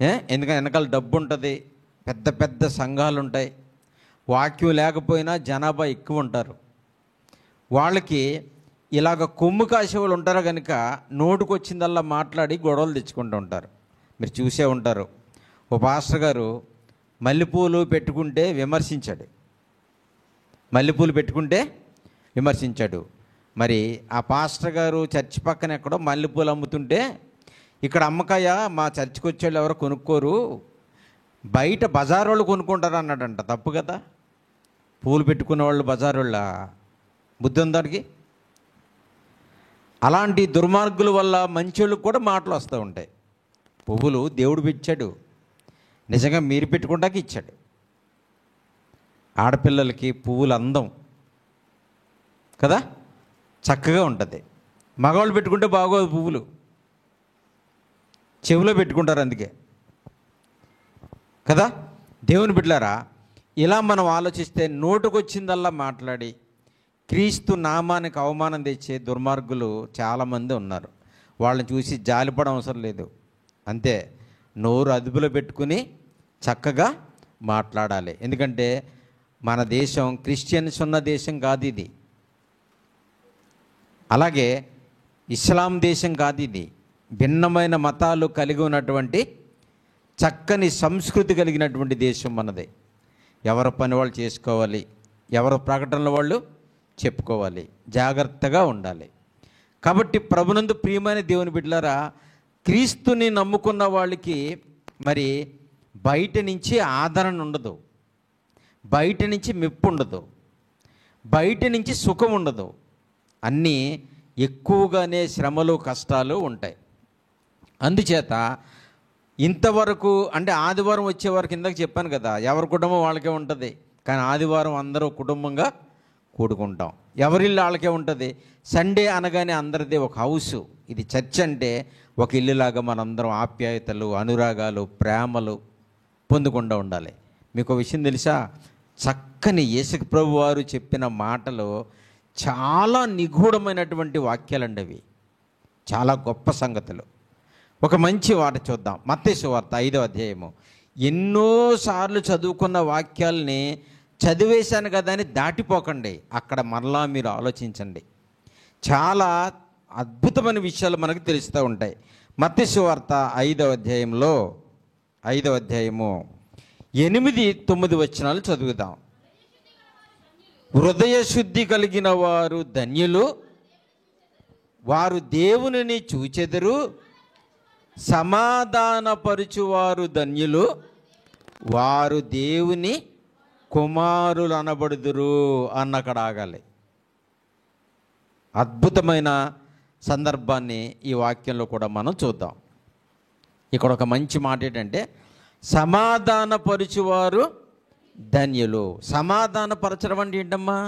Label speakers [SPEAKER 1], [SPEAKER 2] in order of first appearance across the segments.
[SPEAKER 1] ఎందుకంటే వెనకాల డబ్బు ఉంటుంది, పెద్ద పెద్ద సంఘాలు ఉంటాయి, వాక్యం లేకపోయినా జనాభా ఎక్కువ ఉంటారు. వాళ్ళకి ఇలాగ కొమ్ము కాసేవాళ్ళు ఉంటారు కనుక నోటుకు వచ్చిందల్లా మాట్లాడి గొడవలు తెచ్చుకుంటూ ఉంటారు. మీరు చూసే ఉంటారు, ఓ పాస్టర్ గారు మల్లెపూలు పెట్టుకుంటే విమర్శించాడు. మల్లెపూలు పెట్టుకుంటే విమర్శించాడు. మరి ఆ పాస్టర్ గారు చర్చి పక్కన ఎక్కడో మల్లెపూలు అమ్ముతుంటే, ఇక్కడ అమ్మకాయ మా చర్చికి వచ్చేవాళ్ళు ఎవరో కొనుక్కోరు, బయట బజార్ వాళ్ళు కొనుక్కుంటారు అన్నాడంట. తప్పు కదా, పూలు పెట్టుకున్న వాళ్ళు బజార్ వాళ్ళ బుద్ధి ఉందానికి. అలాంటి దుర్మార్గుల వల్ల మంచోళ్ళకి కూడా మాటలు వస్తూ ఉంటాయి. పువ్వులు దేవుడు పెంచాడు, నిజంగా మీరు పెట్టుకుంటాకి ఇచ్చాడు. ఆడపిల్లలకి పువ్వులు అందం కదా, చక్కగా ఉంటుంది. మగవాళ్ళు పెట్టుకుంటే బాగోదు, పువ్వులు చెవిలో పెట్టుకుంటారు అందుకే కదా. దేవుని బిడ్డలారా, ఇలా మనం ఆలోచిస్తే నోటుకొచ్చిందల్లా మాట్లాడి క్రీస్తు నామానికి అవమానం తెచ్చే దుర్మార్గులు చాలామంది ఉన్నారు. వాళ్ళని చూసి జాలిపడం అవసరం లేదు. అంతే, నోరు అదుపులో పెట్టుకుని చక్కగా మాట్లాడాలి. ఎందుకంటే మన దేశం క్రిస్టియన్స్ ఉన్న దేశం కాదు ఇది, అలాగే ఇస్లాం దేశం కాదు ఇది. భిన్నమైన మతాలు కలిగి ఉన్నటువంటి చక్కని సంస్కృతి కలిగినటువంటి దేశం మనది. ఎవరి పని వాళ్ళు చేసుకోవాలి, ఎవరి ప్రకటనలు వాళ్ళు చెప్పుకోవాలి, జాగ్రత్తగా ఉండాలి. కాబట్టి ప్రభునందు ప్రియమైన దేవుని బిడ్డలారా, క్రీస్తుని నమ్ముకున్న వాళ్ళకి మరి బయట నుంచి ఆదరణ ఉండదు, బయట నుంచి మెప్పు ఉండదు, బయట నుంచి సుఖం ఉండదు. అన్నీ ఎక్కువగానే శ్రమలు కష్టాలు ఉంటాయి. అందుచేత ఇంతవరకు అంటే ఆదివారం వచ్చే వరకు ఇందాక చెప్పాను కదా, ఎవరి కుటుంబం వాళ్ళకే ఉంటుంది. కానీ ఆదివారం అందరూ కుటుంబంగా కూడుకుంటాం, ఎవరిల్లు వాళ్ళకే ఉంటుంది. సండే అనగానే అందరిది ఒక హౌసు. ఇది చర్చ్ అంటే ఒక ఇల్లులాగా మనందరం ఆప్యాయతలు, అనురాగాలు, ప్రేమలు పొందకుండా ఉండాలి. మీకు ఒక విషయం తెలుసా, చక్కని యేసు ప్రభు వారు చెప్పిన మాటలు చాలా నిగూఢమైనటువంటి వాక్యాలండి అవి, చాలా గొప్ప సంగతులు. ఒక మంచి వార్త చూద్దాం. మత్తయి సువార్త 5వ అధ్యాయము. ఎన్నోసార్లు చదువుకున్న వాక్యాలని చదివేశాను కదా అని దాటిపోకండి, అక్కడ మరలా మీరు ఆలోచించండి. చాలా అద్భుతమైన విషయాలు మనకు తెలుస్తూ ఉంటాయి. మత్తయి సువార్త 5వ అధ్యాయంలో 5వ అధ్యాయము 8-9 వచనాలు చదువుదాం. హృదయ శుద్ధి కలిగిన వారు ధన్యులు, వారు దేవునిని చూచెదరు. సమాధానపరుచువారు ధన్యులు, వారు దేవుని కుమారులు అనబడుదురు అన్నక్కడ ఆగాలి. అద్భుతమైన సందర్భాన్ని ఈ వాక్యంలో కూడా మనం చూద్దాం. ఇక్కడ ఒక మంచి మాట ఏంటంటే, సమాధానపరుచువారు ధన్యులు. సమాధానపరచడం అంటే ఏంటమ్మా?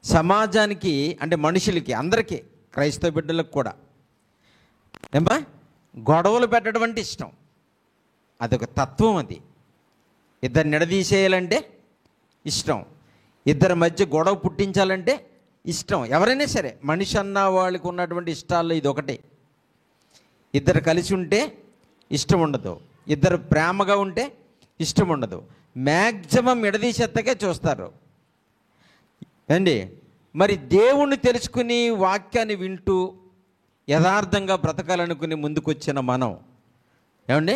[SPEAKER 1] సమాజానికి అంటే మనుషులకి, అందరికీ, క్రైస్తవ బిడ్డలకు కూడా ఏమ్మా గొడవలు పెట్టడం అంటే ఇష్టం. అదొక తత్వం. అది ఇద్దరు నిడదీసేయాలంటే ఇష్టం, ఇద్దరి మధ్య గొడవ పుట్టించాలంటే ఇష్టం. ఎవరైనా సరే మనిషి అన్న వాళ్ళకి ఉన్నటువంటి ఇష్టాల్లో ఇది ఒకటి. ఇద్దరు కలిసి ఉంటే ఇష్టం ఉండదు, ఇద్దరు ప్రేమగా ఉంటే ఇష్టం ఉండదు. మ్యాక్సిమం ఎడదీసేత్తకే చూస్తారు అండి. మరి దేవుణ్ణి తెలుసుకుని వాక్యాన్ని వింటూ యథార్థంగా బ్రతకాలనుకుని ముందుకొచ్చిన మనం ఏమండి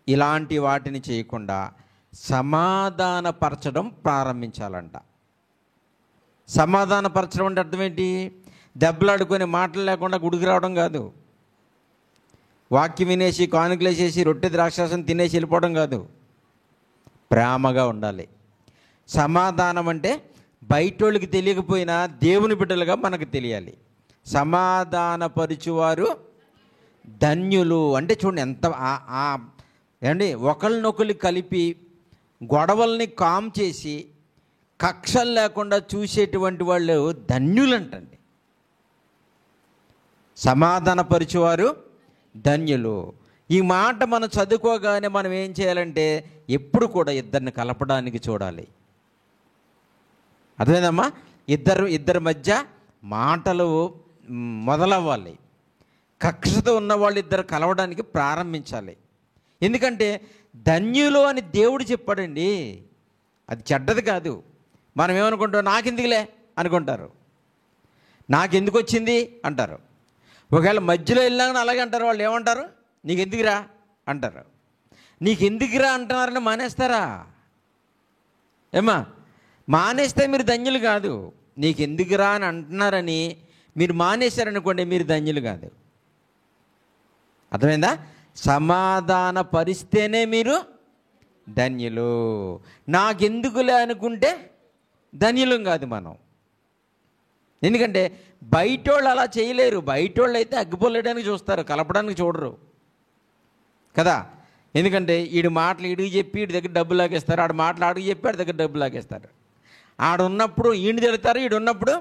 [SPEAKER 1] ఇలాంటి వాటిని చేయకుండా సమాధానపరచడం ప్రారంభించాలంట. సమాధానపరచడం అంటే అర్థం ఏంటి? దెబ్బలాడుకొని మాటలు లేకుండా గుడికి రావడం కాదు, వాక్యం వినేసి కానుకలు వేసేసి రొట్టె ద్రాక్షాసం తినేసి వెళ్ళిపోవడం కాదు. ప్రేమగా ఉండాలి. సమాధానం అంటే బయటోళ్ళకి తెలియకపోయినా దేవుని బిడ్డలుగా మనకు తెలియాలి. సమాధానపరుచువారు ధన్యులు అంటే చూడండి ఎంత ఏమండి, ఒకరినొకరు కలిపి గొడవల్ని కామ్ చేసి కక్షలు లేకుండా చూసేటువంటి వాళ్ళు ధన్యులంటండి. సమాధానపరుచువారు ధన్యులు. ఈ మాట మనం చదువుకోగానే మనం ఏం చేయాలంటే ఎప్పుడు కూడా ఇద్దరిని కలపడానికి చూడాలి. అర్థమైందమ్మా? ఇద్దరి మధ్య మాటలు మొదలవ్వాలి. కక్షతో ఉన్న వాళ్ళు ఇద్దరు కలవడానికి ప్రారంభించాలి. ఎందుకంటే ధన్యులు అని దేవుడు చెప్పాడండి. అది చెడ్డది కాదు. మనం ఏమనుకుంటాం, నాకెందుకులే అనుకుంటారు, నాకెందుకు వచ్చింది అంటారు. ఒకవేళ మధ్యలో వెళ్ళాలని అలాగే అంటారు. వాళ్ళు ఏమంటారు, నీకెందుకురా అంటారు. నీకెందుకురా అంటున్నారని మానేస్తారా? ఏమా, మానేస్తే మీరు ధన్యులు కాదు. నీకెందుకురా అని అంటున్నారని మీరు మానేశారనుకోండి, మీరు ధన్యులు కాదు. అర్థమైందా? సమాధాన పరిస్తేనే మీరు ధన్యులు. నాకెందుకులే అనుకుంటే ధన్యులం కాదు మనం. ఎందుకంటే బయటోళ్ళు అలా చేయలేరు. బయటోళ్ళు అయితే అగ్గిపొల్లడానికి చూస్తారు, కలపడానికి చూడరు కదా. ఎందుకంటే వీడి మాటలు వీడికి చెప్పి వీడి దగ్గర డబ్బు లాగేస్తారు, ఆడ మాటలు ఆడికి చెప్పి ఆడి దగ్గర డబ్బు లాగేస్తారు. ఆడున్నప్పుడు ఈయన తిడతారు, ఈడు ఉన్నప్పుడు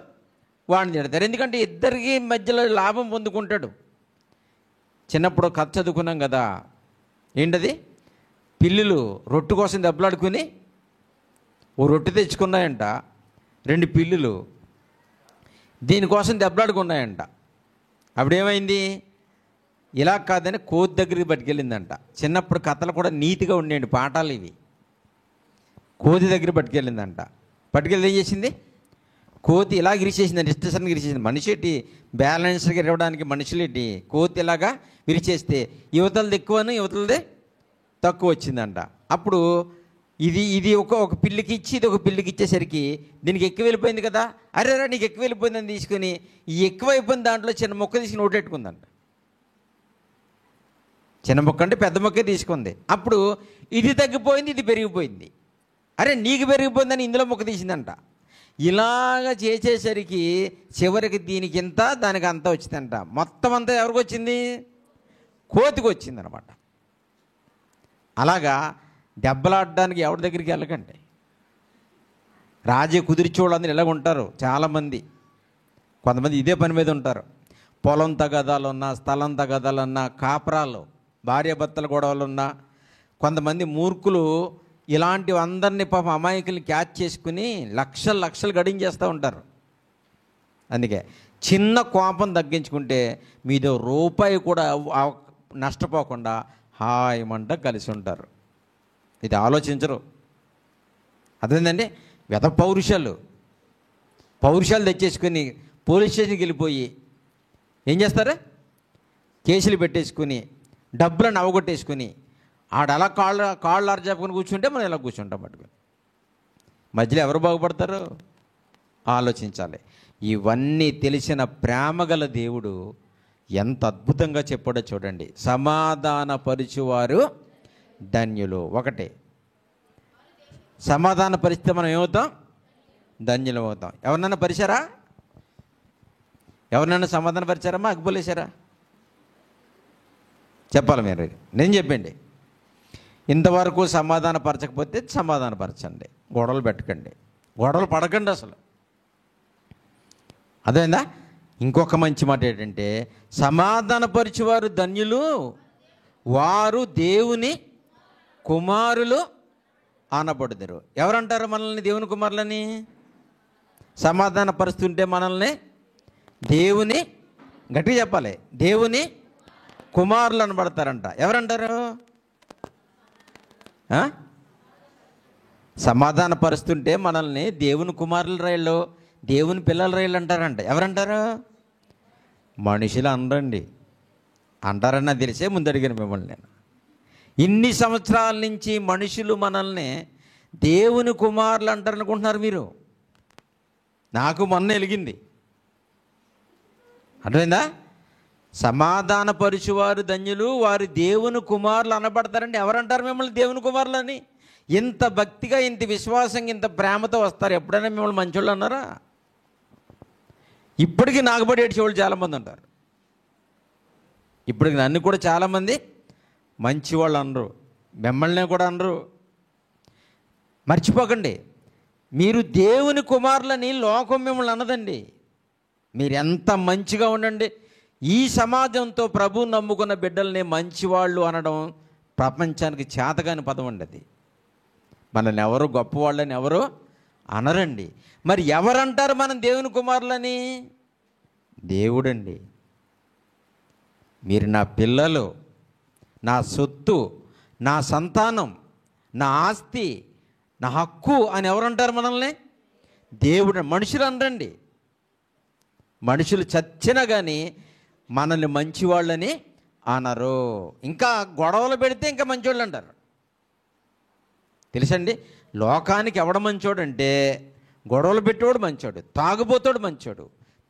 [SPEAKER 1] వాడిని తిడతారు. ఎందుకంటే ఇద్దరికి మధ్యలో లాభం పొందుకుంటాడు. చిన్నప్పుడు కథ చదువుకున్నాం కదా, ఏంటది, పిల్లులు రొట్టె కోసం దెబ్బలాడుకుని ఓ రొట్టె తెచ్చుకున్నాయంట. 2 పిల్లులు దీనికోసం దెబ్బలాడుకున్నాయంట. అప్పుడేమైంది, ఇలా కాదని కోతి దగ్గరికి పట్టుకెళ్ళిందంట. చిన్నప్పుడు కథలు కూడా నీతిగా ఉండేయండి, పాఠాలు ఇవి. కోతి దగ్గర పట్టుకెళ్ళిందంట. పట్టుకెళ్ళి ఏం చేసింది, కోతి ఇలా విరిచేసిందండి, ఇష్టసరిని విరిచేసింది. మనిషి ఏంటి బ్యాలెన్స్గా ఇవ్వడానికి, మనుషులేంటి కోతి ఇలాగా విరిచేస్తే యువతలది ఎక్కువను యువతలదే తక్కువ వచ్చిందంట. అప్పుడు ఇది ఒక పిల్లికి ఇచ్చి ఇది ఒక పిల్లికి ఇచ్చేసరికి దీనికి ఎక్కువ వెళ్ళిపోయింది కదా. అరే నీకు ఎక్కువ వెళ్ళిపోయిందని తీసుకుని ఈ ఎక్కువైపోయిన దాంట్లో చిన్న మొక్క తీసుకుని ఓటెట్టుకుందంట. చిన్న మొక్క అంటే పెద్ద మొక్కే తీసుకుంది. అప్పుడు ఇది తగ్గిపోయింది, ఇది పెరిగిపోయింది. అరే నీకు పెరిగిపోయిందని ఇందులో మొక్క తీసిందంట. ఇలాగ చేసేసరికి చివరికి దీనికి ఇంత దానికి అంత వచ్చిందంట. మొత్తం అంతా ఎవరికి వచ్చింది, కోతికి వచ్చిందనమాట. అలాగా దెబ్బలాడడానికి ఎవరి దగ్గరికి వెళ్ళకండి. రాజే కుదిరిచోళ్ళందరూ ఇలాగ ఉంటారు చాలామంది. కొంతమంది ఇదే పని మీద ఉంటారు. పొలం తగాదాలున్నా, స్థలం తగాదాలున్నా, కాపురాలు, భార్యాభర్తల గొడవలున్నా, కొంతమంది మూర్ఖులు ఇలాంటివి అందరినీ పాపం అమాయకుల్ని క్యాచ్ చేసుకుని లక్షలు గడించేస్తూ ఉంటారు. అందుకే చిన్న కోపం తగ్గించుకుంటే మీదో రూపాయి కూడా నష్టపోకుండా హాయిమంట కలిసి ఉంటారు. ఇది ఆలోచించరు. అదేంటండి, వెధ పౌరుషాలు తెచ్చేసుకుని పోలీస్ స్టేషన్కి వెళ్ళిపోయి ఏం చేస్తారు, కేసులు పెట్టేసుకుని డబ్బులను అవగొట్టేసుకుని ఆడ అలా కాళ్ళు అరజాపుకొని కూర్చుంటే మనం ఇలా కూర్చుంటాం పట్టుకుని. మధ్యలో ఎవరు బాగుపడతారు ఆలోచించాలి. ఇవన్నీ తెలిసిన ప్రేమగల దేవుడు ఎంత అద్భుతంగా చెప్పాడో చూడండి. సమాధానపరచువారు ధన్యులు. ఒకటే, సమాధాన పరిస్థితి మనం ఏమవుతాం, ధన్యులం అవుతాం. ఎవరినైనా పరిచారా, ఎవరినైనా సమాధాన పరిచారమ్మా, అగ్గిపోలేశారా? చెప్పాలి మీరు, నేను చెప్పండి. ఇంతవరకు సమాధానపరచకపోతే సమాధానపరచండి, గొడవలు పెట్టకండి, గొడవలు పడకండి అసలు. అదేందా. ఇంకొక మంచి మాట ఏంటంటే, సమాధానపరిచేవారు ధన్యులు, వారు దేవుని కుమారులు అనబడుదురు. ఎవరంటారు మనల్ని దేవుని కుమారులని? సమాధానపరుస్తుంటే మనల్ని దేవుని, గట్టిగా చెప్పాలి, దేవుని కుమారులు అనబడతారంట. ఎవరంటారు? సమాధానపరుస్తుంటే మనల్ని దేవుని కుమారుల రైళ్ళు, దేవుని పిల్లల రైళ్ళు అంటారంట. ఎవరంటారు? మనుషులు అనరండి. అంటారని నాకు తెలిసే ముందు అడిగాను మిమ్మల్ని నేను. ఇన్ని సంవత్సరాల నుంచి మనుషులు మనల్ని దేవుని కుమారులు అంటారనుకుంటున్నారు మీరు. నాకు మొన్న వెలిగింది, అర్థమైందా? సమాధానపరుచువారు ధన్యులు, వారు దేవుని కుమారులు అనబడతారండి. ఎవరంటారు మిమ్మల్ని దేవుని కుమారులు అని? ఇంత భక్తిగా, ఇంత విశ్వాసంగా, ఇంత ప్రేమతో వస్తారు. ఎప్పుడైనా మిమ్మల్ని మంచోళ్ళు అన్నారా? ఇప్పటికీ నాగబడి ఏడ్చేవాళ్ళు చాలామంది ఉంటారు. ఇప్పటికి నన్ను కూడా చాలామంది మంచివాళ్ళు అనరు, మిమ్మల్ని కూడా అనరు. మర్చిపోకండి, మీరు దేవుని కుమారులని లోకం మిమ్మల్ని అన్నదండి. మీరు ఎంత మంచిగా ఉండండి. ఈ సమాజంతో ప్రభు నమ్ముకున్న బిడ్డల్ని మంచివాళ్ళు అనడం ప్రపంచానికి చేతగాని పదం అండి అది. మనల్ని ఎవరు గొప్పవాళ్ళని ఎవరు అనరండి. మరి ఎవరంటారు మనం దేవుని కుమారులని? దేవుడండి. మీరు నా పిల్లలు, నా సొత్తు, నా సంతానం, నా ఆస్తి, నా హక్కు అని ఎవరంటారు మనల్ని? దేవుడు. మనుషులు అనరండి. మనుషులు చచ్చినా కానీ మనల్ని మంచివాళ్ళని అనరు. ఇంకా గొడవలు పెడితే ఇంకా మంచివాళ్ళు అంటారు. తెలుసండి, లోకానికి ఎవడ మంచోడంటే గొడవలు పెట్టేవాడు మంచోడు, తాగుబోతాడు మంచోడు,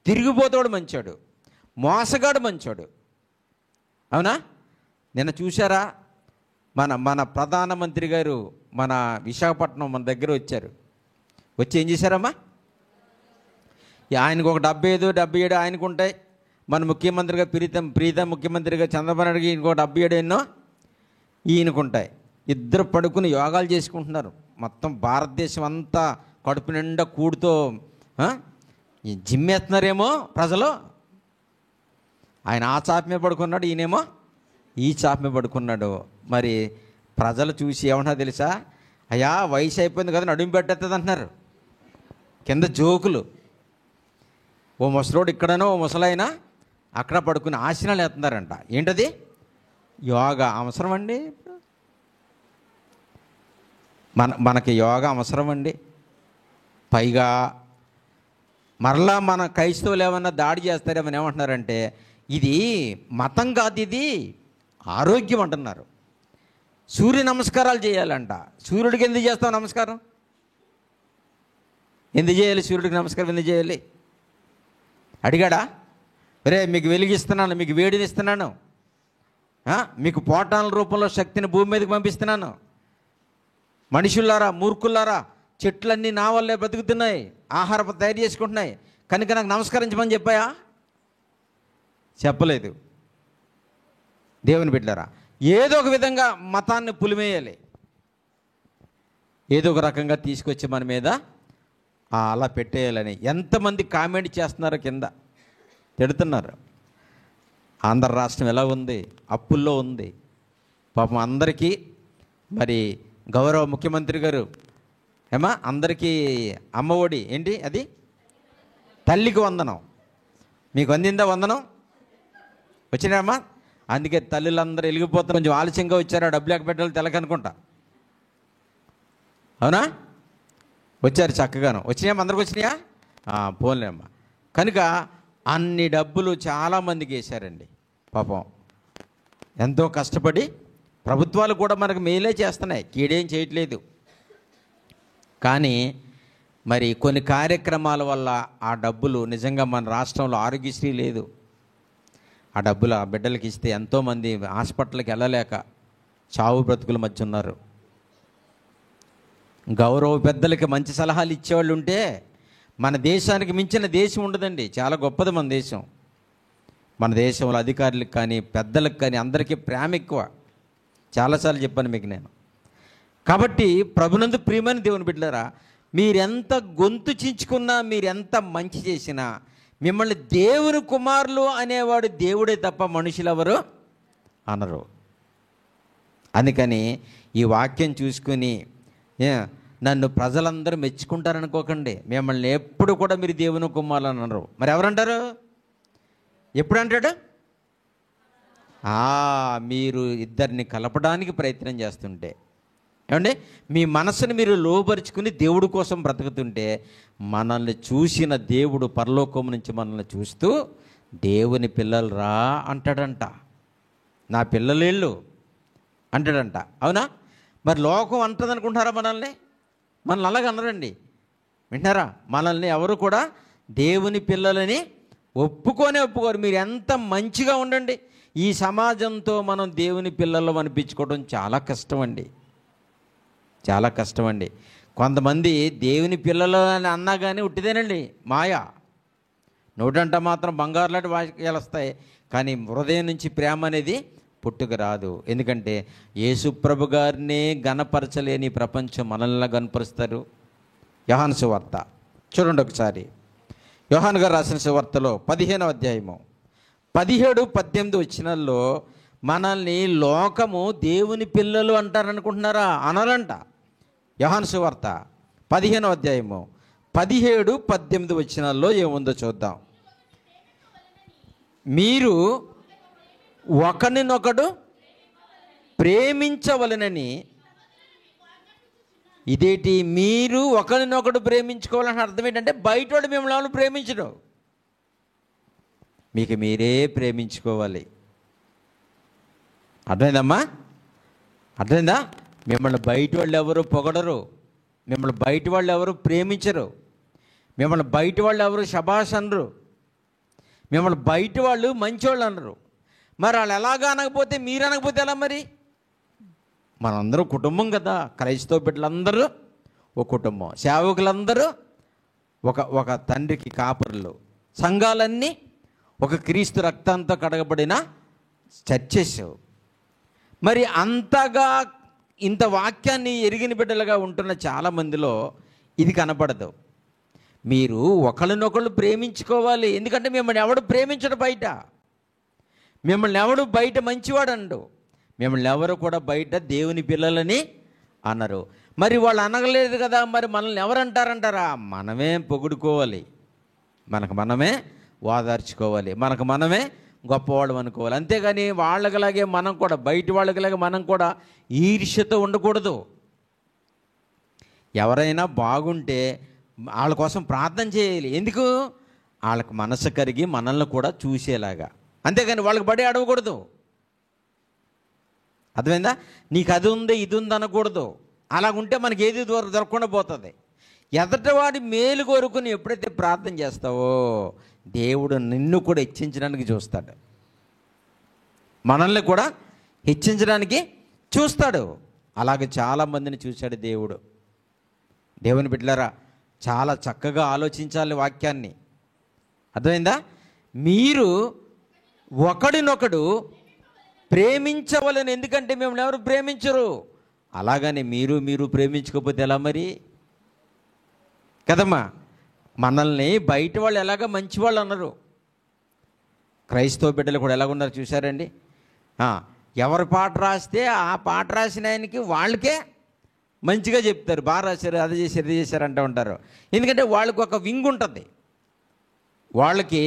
[SPEAKER 1] తిరిగిపోతాడు మంచోడు, మోసగాడు మంచోడు. అవునా? నిన్న చూసారా, మన ప్రధానమంత్రి గారు మన విశాఖపట్నం మన దగ్గర వచ్చారు. వచ్చి ఏం చేశారమ్మా? ఆయనకు ఒక 77 ఆయనకు ఉంటాయి. మన ముఖ్యమంత్రిగా ప్రీతం ముఖ్యమంత్రిగా చంద్రబాబు నాయుడుకి ఇంకో 77 ఎన్నో ఈయనకుంటాయి. ఇద్దరు పడుకుని యోగాలు చేసుకుంటున్నారు. మొత్తం భారతదేశం అంతా కడుపు నిండా కూడుతో జిమ్మేస్తున్నారేమో ప్రజలు. ఆయన ఆ చాప మీద పడుకున్నాడు, ఈయనేమో ఈ చాప మీద పడుకున్నాడు. మరి ప్రజలు చూసి ఏమన్నా తెలుసా? అయ్యా వయసు అయిపోయింది కదా, నడుము పెట్టేస్తుంది అంటున్నారు. కింద జోకులు. ఓ ముసలోడు ఇక్కడనో, ఓ ముసలైనా అక్కడ పడుకుని ఆసనాలు వేస్తున్నారంట. ఏంటది? యోగా. అవసరం అండి? మనకి యోగా అవసరం అండి? పైగా మరలా మన క్రైస్తవులు ఏమన్నా దాడి చేస్తారేమని ఏమంటున్నారంటే, ఇది మతం కాదు, ఇది ఆరోగ్యం అంటున్నారు. సూర్య నమస్కారాలు చేయాలంట. సూర్యుడికి ఎందుకు చేస్తాం నమస్కారం? ఎందుకు చేయాలి? సూర్యుడికి నమస్కారం ఎందుకు చేయాలి? అడిగాడా? రే మీకు వెలిగిస్తున్నాను, మీకు వేడిని ఇస్తున్నాను, మీకు పోటాల రూపంలో శక్తిని భూమి మీదకి పంపిస్తున్నాను, మనుషులారా మూర్ఖులారా చెట్లన్నీ నా వల్లే బతుకుతున్నాయి, ఆహారం తయారు చేసుకుంటున్నాయి, కనుక నాకు నమస్కరించమని చెప్పాయా? చెప్పలేదు. దేవుని బిడ్డలారా, ఏదో ఒక విధంగా మతాన్ని పులిమేయాలి, ఏదో ఒక రకంగా తీసుకొచ్చి మన మీద అలా పెట్టేయాలని ఎంతమంది కామెంట్ చేస్తున్నారో, కింద తిడుతున్నారు. ఆంధ్ర రాష్ట్రం ఎలా ఉంది? అప్పుల్లో ఉంది. పాపం అందరికీ మరి గౌరవ ముఖ్యమంత్రి గారు అందరికీ అమ్మఒడి ఏంటి అది, తల్లికి వందనం. మీకు అందిందా వందనం? వచ్చినాయమ్మా? అందుకే తల్లులందరూ వెలిగిపోతారు. కొంచెం ఆలస్యంగా వచ్చారు, డబ్బులు ఎక్క పెట్టాలి తెలకనుకుంటా. అవునా? వచ్చారు చక్కగాను. వచ్చినాయమ్మా? అందరికి వచ్చినాయా? పోలేమ్మా. కనుక అన్ని డబ్బులు చాలామందికి వేశారండి. పాపం ఎంతో కష్టపడి ప్రభుత్వాలు కూడా మనకు మేలే చేస్తున్నాయి, కీడేం చేయట్లేదు. కానీ మరి కొన్ని కార్యక్రమాల వల్ల ఆ డబ్బులు నిజంగా మన రాష్ట్రంలో ఆరోగ్యశ్రీ లేదు. ఆ డబ్బులు ఆ బిడ్డలకి ఇస్తే ఎంతోమంది హాస్పిటల్కి వెళ్ళలేక చావు బ్రతుకుల మధ్య ఉన్నారు. గౌరవ పెద్దలకి మంచి సలహాలు ఇచ్చేవాళ్ళు ఉంటే మన దేశానికి మించిన దేశం ఉండదండి. చాలా గొప్పది మన దేశం. మన దేశంలో అధికారులకు కానీ పెద్దలకు కానీ అందరికీ ప్రేమ ఎక్కువ. చాలాసార్లు చెప్పాను మీకు నేను. కాబట్టి ప్రభునందు ప్రియమైన దేవుని బిడ్డలారా, మీరెంత గొంతు చించుకున్నా, మీరెంత మంచి చేసినా, మిమ్మల్ని దేవుని కుమారులు అనేవాడు దేవుడే తప్ప మనుషులు ఎవరు అనరు. అందుకని ఈ వాక్యం చూసుకుని నన్ను ప్రజలందరూ మెచ్చుకుంటారనుకోకండి. మిమ్మల్ని ఎప్పుడు కూడా మీరు దేవుని కుమారులు అనరు. మరి ఎవరంటారు? ఎప్పుడు అంటాడు? మీరు ఇద్దరిని కలపడానికి ప్రయత్నం చేస్తుంటే, ఏమండి, మీ మనసుని మీరు లోపరుచుకుని దేవుడి కోసం బ్రతుకుతుంటే, మనల్ని చూసిన దేవుడు పరలోకం నుంచి మనల్ని చూస్తూ దేవుని పిల్లలు రా అంటాడంట. నా పిల్లలేళ్ళు అంటాడంట. అవునా? మరి లోకం అంటది అనుకుంటారా మనల్ని? మనల్ని అలాగ అనరండి. వింటారా? మనల్ని ఎవరు కూడా దేవుని పిల్లలని ఒప్పుకోరు. మీరు ఎంత మంచిగా ఉండండి, ఈ సమాజంతో మనం దేవుని పిల్లలు అనిపించుకోవడం చాలా కష్టం అండి, చాలా కష్టం అండి. కొంతమంది దేవుని పిల్లలు అని అన్నా కానీ ఉట్టిదేనండి, మాయా. నోటంట మాత్రం బంగారు లాంటి వాక్యాలు వస్తాయి, కానీ హృదయం నుంచి ప్రేమ అనేది పుట్టుక రాదు. ఎందుకంటే యేసుప్రభు గారినే గణపరచలేని ప్రపంచం మనల్ని గణపరుస్తారు. యోహాను సువార్త చూడండి ఒకసారి. యోహాను గారు రాసిన సువార్తలో 15వ అధ్యాయము 17-18 వచనాల్లో మనల్ని లోకము దేవుని పిల్లలు అంటారనుకుంటున్నారా? అనరంట. యోహాను సువార్త 15వ అధ్యాయము 17-18 వచనాల్లో ఏముందో చూద్దాం. మీరు ఒకరినొకడు ప్రేమించవలనని. ఇదేంటి, మీరు ఒకరినొకడు ప్రేమించుకోవాలని అర్థం ఏంటంటే బయటోడు మిమ్మల్ని ప్రేమించడం, మీకు మీరే ప్రేమించుకోవాలి. అర్థమైందమ్మా? అర్థమైందా? మిమ్మల్ని బయట వాళ్ళు ఎవరు పొగడరు, మిమ్మల్ని బయట వాళ్ళు ఎవరు ప్రేమించరు, మిమ్మల్ని బయట వాళ్ళు ఎవరు శబాష్ అనరు, మిమ్మల్ని బయట వాళ్ళు మంచివాళ్ళు అనరు. మరి వాళ్ళు ఎలాగా అనకపోతే మీరు అనకపోతే ఎలా? మరి మనందరూ కుటుంబం కదా, క్రైస్తవ బిడ్డలందరూ ఒక కుటుంబం, సేవకులందరూ ఒక తండ్రికి కాపరులు, సంఘాలన్నీ ఒక క్రీస్తు రక్తంతో కడగబడిన చర్చెస్. మరి అంతగా ఇంత వాక్యాన్ని ఎరిగిన బిడ్డలుగా ఉంటున్న చాలామందిలో ఇది కనపడదు. మీరు ఒకళ్ళనొకళ్ళు ప్రేమించుకోవాలి. ఎందుకంటే మిమ్మల్ని ఎవడు ప్రేమించడు బయట, మిమ్మల్ని ఎవడు బయట మంచివాడు అండు, మిమ్మల్ని ఎవరు కూడా బయట దేవుని పిల్లలని అన్నారు. మరి వాళ్ళు అనగలేదు కదా, మరి మనల్ని ఎవరు అంటారంటారా? మనమే పొగుడుకోవాలి, మనకు మనమే ఓదార్చుకోవాలి, మనకు మనమే గొప్పవాళ్ళు అనుకోవాలి. అంతేగాని వాళ్ళకిలాగే మనం కూడా, బయట వాళ్ళకిలాగే మనం కూడా ఈర్ష్యతో ఉండకూడదు. ఎవరైనా బాగుంటే వాళ్ళ కోసం ప్రార్థన చేయాలి. ఎందుకు? వాళ్ళకి మనసు కరిగి మనల్ని కూడా చూసేలాగా. అంతేగాని వాళ్ళకి బడి అడవకూడదు. అర్థమైందా? నీకు అది ఉంది ఇది ఉంది అనకూడదు. అలాగుంటే మనకి ఏది దొరకకుండా పోతుంది. ఎదటివాడి మేలు కోరుకుని ఎప్పుడైతే ప్రార్థన చేస్తావో దేవుడు నిన్ను కూడా హెచ్చించడానికి చూస్తాడు, మనల్ని కూడా హెచ్చించడానికి చూస్తాడు. అలాగే చాలామందిని చూశాడు దేవుడు. దేవుని బిడ్డలారా, చాలా చక్కగా ఆలోచించాలి వాక్యాన్ని. అర్థమైందా? మీరు ఒకడినొకడు ప్రేమించవలని. ఎందుకంటే మిమ్మల్ని ఎవరు ప్రేమించరు. అలాగని మీరు ప్రేమించకపోతే ఎలా మరి? కదమ్మా. మనల్ని బయట వాళ్ళు ఎలాగ మంచివాళ్ళు అన్నారు, క్రైస్తవ బిడ్డలు కూడా ఎలాగున్నారు చూసారండి. ఎవరు పాట రాస్తే ఆ పాట రాసిన ఆయనకి వాళ్ళకే మంచిగా చెప్తారు, బాగా రాశారు, అది చేశారు ఇది చేశారు అంటూ ఉంటారు. ఎందుకంటే వాళ్ళకి ఒక వింగ్ ఉంటుంది, వాళ్ళకి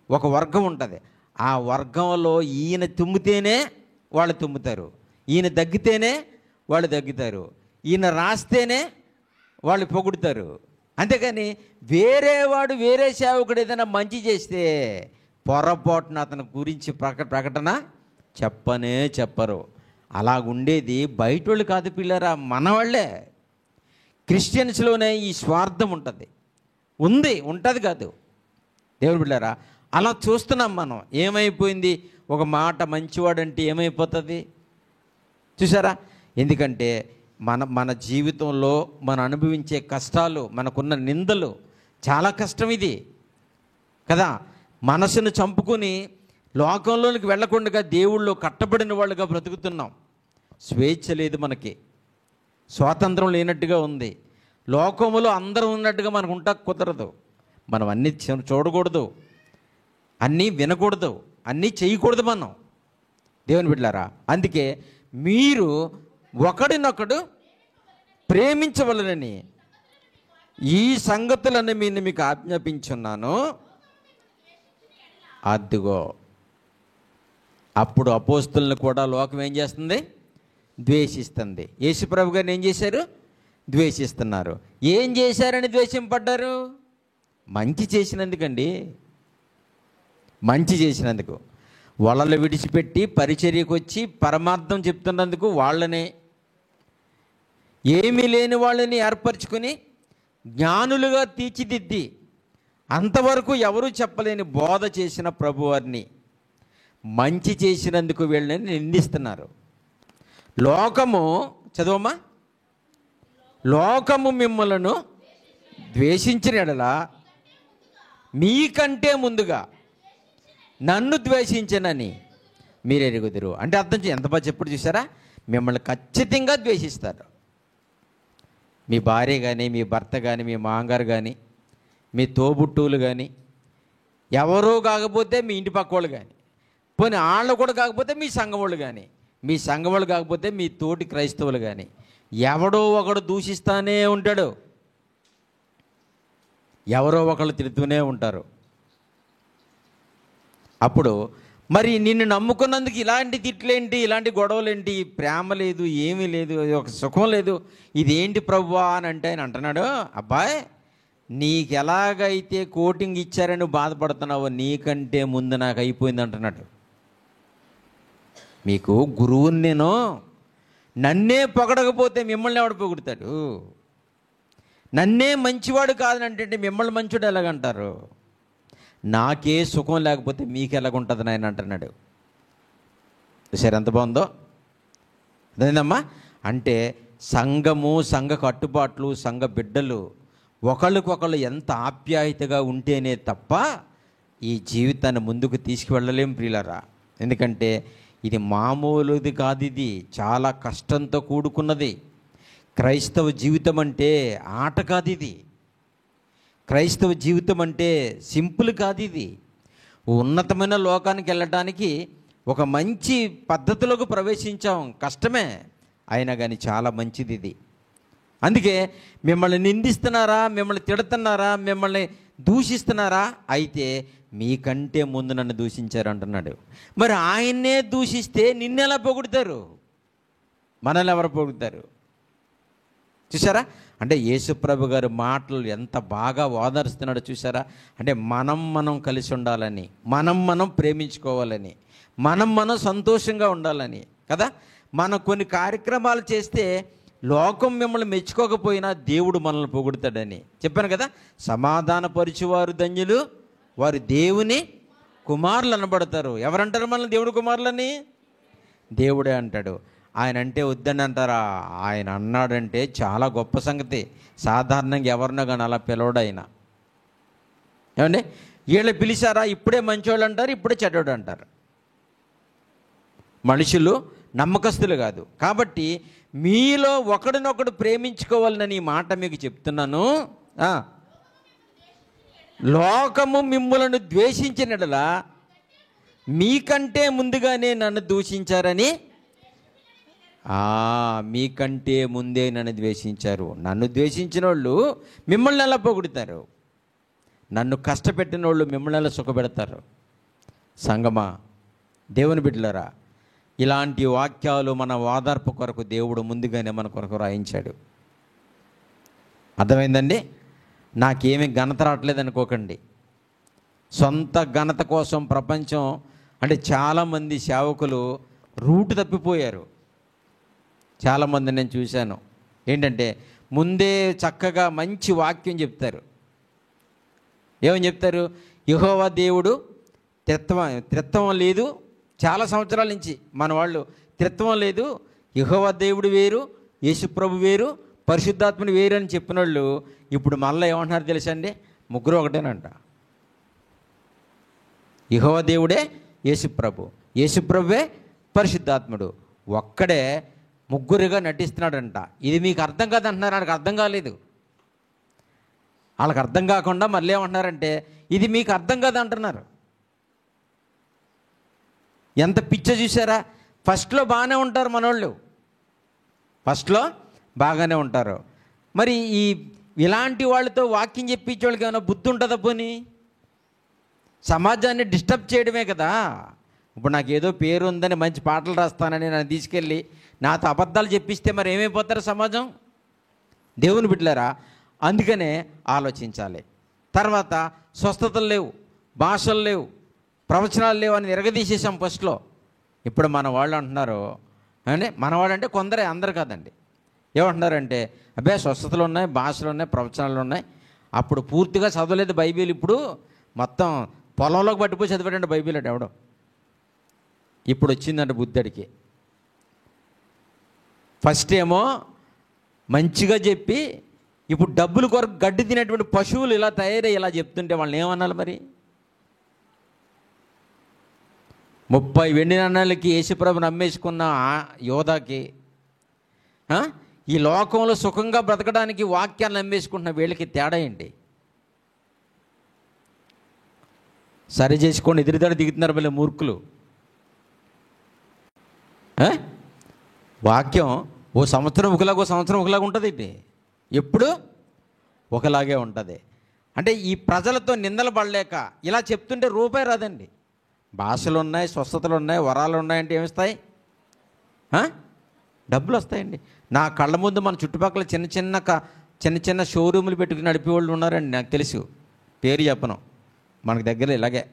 [SPEAKER 1] ఒక వర్గం ఉంటుంది. ఆ వర్గంలో ఈయన తుమ్మితేనే వాళ్ళు తుమ్ముతారు, ఈయన దగ్గితేనే వాళ్ళు దగ్గుతారు, ఈయన రాస్తేనే వాళ్ళు పొగుడుతారు. అంతేకాని వేరేవాడు వేరే సేవకుడు ఏదైనా మంచి చేస్తే పొరపాటున అతని గురించి ప్రకటన చెప్పరు. అలాగుండేది బయట వాళ్ళు కాదు పిల్లరా, మన వాళ్ళే. క్రిస్టియన్స్లోనే ఈ స్వార్థం ఉంటుంది కాదు దేవుని బిడ్డలారా. అలా చూస్తున్నాం మనం. ఏమైపోయింది? ఒక మాట మంచివాడంటే ఏమైపోతుంది చూసారా? ఎందుకంటే మన జీవితంలో మనం అనుభవించే కష్టాలు, మనకున్న నిందలు చాలా కష్టం ఇది కదా. మనసును చంపుకుని లోకంలోనికి వెళ్ళకుండా దేవుళ్ళు కట్టబడిన వాళ్ళుగా బ్రతుకుతున్నాం. స్వేచ్ఛ లేదు, మనకి స్వాతంత్రం లేనట్టుగా ఉంది. లోకములో అందరూ ఉన్నట్టుగా మనకు ఉంటా కుదరదు. మనం అన్నీ చూడకూడదు, అన్నీ వినకూడదు, అన్నీ చేయకూడదు మనం దేవుని బిడ్డలారా. అందుకే మీరు ఒకడినొకడు ప్రేమించవలనని ఈ సంగతులన్నీ మీకు ఆజ్ఞాపించున్నాను. అదిగో అప్పుడు అపోస్తులను కూడా లోకం ఏం చేస్తుంది? ద్వేషిస్తుంది. యేసుప్రభు గారిని ఏం చేశారు? ద్వేషిస్తున్నారు. ఏం చేశారని ద్వేషింపడ్డారు? మంచి చేసినందుకండి, మంచి చేసినందుకు. వలలు విడిచిపెట్టి పరిచర్యకు వచ్చి పరమార్థం చెప్తున్నందుకు వాళ్ళనే, ఏమీ లేని వాళ్ళని ఏర్పరచుకొని జ్ఞానులుగా తీర్చిదిద్ది అంతవరకు ఎవరూ చెప్పలేని బోధ చేసిన ప్రభువారిని మంచి చేసినందుకు వీళ్ళని నిందిస్తున్నారు. లోకము చదవమ్మా, లోకము మిమ్మలను ద్వేషించిన ఎడల మీకంటే ముందుగా నన్ను ద్వేషించనని మీరు ఎరుగుదురు. అంటే అర్థం ఎంత బాగా చెప్పుడు చూసారా? మిమ్మల్ని ఖచ్చితంగా ద్వేషిస్తారు. మీ భార్య కానీ, మీ భర్త కానీ, మీ మాంగారు కానీ, మీ తోబుట్టువులు కానీ, ఎవరో కాకపోతే మీ ఇంటి పక్క వాళ్ళు కానీ, పోనీ వాళ్ళు కూడా కాకపోతే మీ సంఘం వాళ్ళు కానీ, మీ సంఘం వాళ్ళు కాకపోతే మీ తోటి క్రైస్తవులు కానీ, ఎవడో ఒకడు దూషిస్తానే ఉంటాడు, ఎవరో ఒకళ్ళు తిడుతూనే ఉంటారు. అప్పుడు మరి నిన్ను నమ్ముకున్నందుకు ఇలాంటి తిట్లేంటి, ఇలాంటి గొడవలేంటి, ప్రేమ లేదు, ఏమీ లేదు, ఒక సుఖం లేదు, ఇదేంటి ప్రభువా అని అంటే ఆయన అంటున్నాడు, అబ్బాయి నీకు ఎలాగైతే కోటింగ్ ఇచ్చారని బాధపడుతున్నావో నీకంటే ముందు నాకు అయిపోయింది అంటున్నాడు. మీకు గురువుని నేను, నన్నే పొగడకపోతే మిమ్మల్ని ఎవడు పొగుడతాడు? నన్నే మంచివాడు కాదని అంటే మిమ్మల్ని మంచివాడు ఎలాగంటారు? నాకే సుఖం లేకపోతే మీకు ఎలాగుంటుంది నాయన అంటున్నాడు. సరే, ఎంత బాగుందో అదేందమ్మా. అంటే సంఘము, సంఘ కట్టుబాట్లు, సంఘ బిడ్డలు ఒకళ్ళకొకళ్ళు ఎంత ఆప్యాయతగా ఉంటేనే తప్ప ఈ జీవితాన్ని ముందుకు తీసుకువెళ్ళలేం ప్రియులారా. ఎందుకంటే ఇది మామూలుది కాదు, ఇది చాలా కష్టంతో కూడుకున్నది. క్రైస్తవ జీవితం అంటే ఆట కాదు ఇది. క్రైస్తవ జీవితం అంటే సింపుల్ కాదు ఇది. ఉన్నతమైన లోకానికి వెళ్ళటానికి ఒక మంచి పద్ధతిలోకి ప్రవేశించాం, కష్టమే, అయినా కానీ చాలా మంచిది ఇది. అందుకే మిమ్మల్ని నిందిస్తున్నారా, మిమ్మల్ని తిడుతున్నారా, మిమ్మల్ని దూషిస్తున్నారా, అయితే మీకంటే ముందు నన్ను దూషించారు అంటున్నాడు. మరి ఆయన్నే దూషిస్తే నిన్నెలా పొగుడుతారు? మనల్ని ఎవరు పొగుడుతారు? చూసారా? అంటే యేసుప్రభు గారు మాటలు ఎంత బాగా ఓదారుస్తున్నాడో చూసారా? అంటే మనం కలిసి ఉండాలని, మనం ప్రేమించుకోవాలని, మనం సంతోషంగా ఉండాలని కదా. మనం కొన్ని కార్యక్రమాలు చేస్తే లోకం మిమ్మల్ని మెచ్చుకోకపోయినా దేవుడు మనల్ని పొగుడుతాడని చెప్పాను కదా. సమాధానపరిచేవారు ధన్యులు, వారు దేవుని కుమారులు అనబడతారు. ఎవరంటారు మనల్ని దేవుడి కుమారులని? దేవుడే అంటాడు. ఆయన అంటే వద్దని అంటారా? ఆయన అన్నాడంటే చాలా గొప్ప సంగతి. సాధారణంగా ఎవరినో కానీ అలా పిలవడు ఆయన. ఏమండి, వీళ్ళు పిలిచారా ఇప్పుడే మంచోళ్ళు అంటారు, ఇప్పుడే చెడ్డోడు అంటారు. మనుషులు నమ్మకస్తులు కాదు. కాబట్టి మీలో ఒకడినొకడు ప్రేమించుకోవాలని ఈ మాట మీకు చెప్తున్నాను. లోకము మిమ్ములను ద్వేషించినట్లా మీకంటే ముందుగానే నన్ను దూషించారని. మీకంటే ముందే నన్ను ద్వేషించారు. నన్ను ద్వేషించిన వాళ్ళు మిమ్మల్ని ఎలా పొగుడుతారు? నన్ను కష్టపెట్టిన వాళ్ళు మిమ్మల్ని ఎలా సుఖపెడతారు? సంగమా, దేవుని బిడ్డలారా, ఇలాంటి వాక్యాలు మన ఓదార్పు కొరకు దేవుడు ముందుగానే మన కొరకు రాయించాడు. అర్థమైందండి? నాకేమీ ఘనత రావట్లేదు అనుకోకండి. సొంత ఘనత కోసం ప్రపంచం అంటే చాలామంది సేవకులు రూటు తప్పిపోయారు. చాలామంది నేను చూశాను. ఏంటంటే ముందే చక్కగా మంచి వాక్యం చెప్తారు. ఏమని చెప్తారు? యెహోవా దేవుడు త్రిత్వం లేదు. చాలా సంవత్సరాల నుంచి మన వాళ్ళు త్రిత్వం లేదు, యెహోవా దేవుడు వేరు, యేసుప్రభు వేరు, పరిశుద్ధాత్మని వేరు అని చెప్పిన వాళ్ళు ఇప్పుడు మళ్ళీ ఏమంటున్నారు తెలుసా అండి? ముగ్గురు ఒకటేనంట. యెహోవా దేవుడే యేసుప్రభు, యేసుప్రభువే పరిశుద్ధాత్ముడు, ఒక్కడే ముగ్గురుగా నటిస్తున్నాడంట. ఇది మీకు అర్థం కాదంటున్నారు. వాళ్ళకి అర్థం కాలేదు. వాళ్ళకి అర్థం కాకుండా మళ్ళీ ఏమంటున్నారంటే ఇది మీకు అర్థం కాదు అంటున్నారు. ఎంత పిచ్చ చూసారా? ఫస్ట్లో బాగానే ఉంటారు మనోళ్ళు, ఫస్ట్లో బాగానే ఉంటారు. మరి ఇలాంటి వాళ్ళతో వాక్యం చెప్పించే వాళ్ళకి ఏమైనా బుద్ధి ఉంటుందా? పోనీ సమాజాన్ని డిస్టర్బ్ చేయడమే కదా. ఇప్పుడు నాకు ఏదో పేరు ఉందని మంచి పాటలు రాస్తానని నన్ను తీసుకెళ్ళి నాతో అబద్ధాలు చెప్పిస్తే మరి ఏమైపోతారు సమాజం? దేవుని బిడ్డలారా, అందుకనే ఆలోచించాలి. తర్వాత స్వస్థతలు లేవు, భాషలు లేవు, ప్రవచనాలు లేవు అని ఎరగదీసేసాం ఫస్ట్లో. ఇప్పుడు మన వాళ్ళు అంటున్నారు, అంటే మనవాడు అంటే కొందరే, అందరు కాదండి. ఏమంటున్నారంటే అబ్బే స్వస్థతలు ఉన్నాయి, భాషలు ఉన్నాయి, ప్రవచనాలు ఉన్నాయి. అప్పుడు పూర్తిగా చదవలేదు బైబిల్, ఇప్పుడు మొత్తం పొలంలోకి పట్టిపోయి చదివాడంటే బైబిల్ అంటే ఎవడో. ఇప్పుడు వచ్చిందంటే బుద్ధడికి. ఫస్ట్ ఏమో మంచిగా చెప్పి ఇప్పుడు డబ్బుల కొరకు గడ్డి తినేటువంటి పశువులు ఇలా తయారై ఇలా చెప్తుంటే వాళ్ళని ఏమనాలి మరి? 30 వెండి నాణాలకి యేసుప్రభుని అమ్మేసుకున్న యోధాకి, ఈ లోకంలో సుఖంగా బ్రతకడానికి వాక్యాన్ని అమ్మేసుకుంటున్న వీళ్ళకి తేడా ఏంటి? సరి చేసుకోండి, ఎదురుదాడి దిగుతున్నారు మళ్ళీ మూర్ఖులు. వాక్యం ఓ సంవత్సరం ఒకలాగా ఉంటుంది. ఏంటి ఎప్పుడు ఒకలాగే ఉంటుంది. అంటే ఈ ప్రజలతో నిందలు పడలేక ఇలా చెప్తుంటే రూపాయి రాదండి. భాషలు ఉన్నాయి, స్వస్థతలు ఉన్నాయి, వరాలు ఉన్నాయంటే ఏమిస్తాయి? డబ్బులు వస్తాయండి. నా కళ్ళ ముందు మన చుట్టుపక్కల చిన్న చిన్న షోరూములు పెట్టుకుని నడిపేవాళ్ళు ఉన్నారండి, నాకు తెలుసు, పేరు చెప్పను, మనకు దగ్గర ఇలాగే.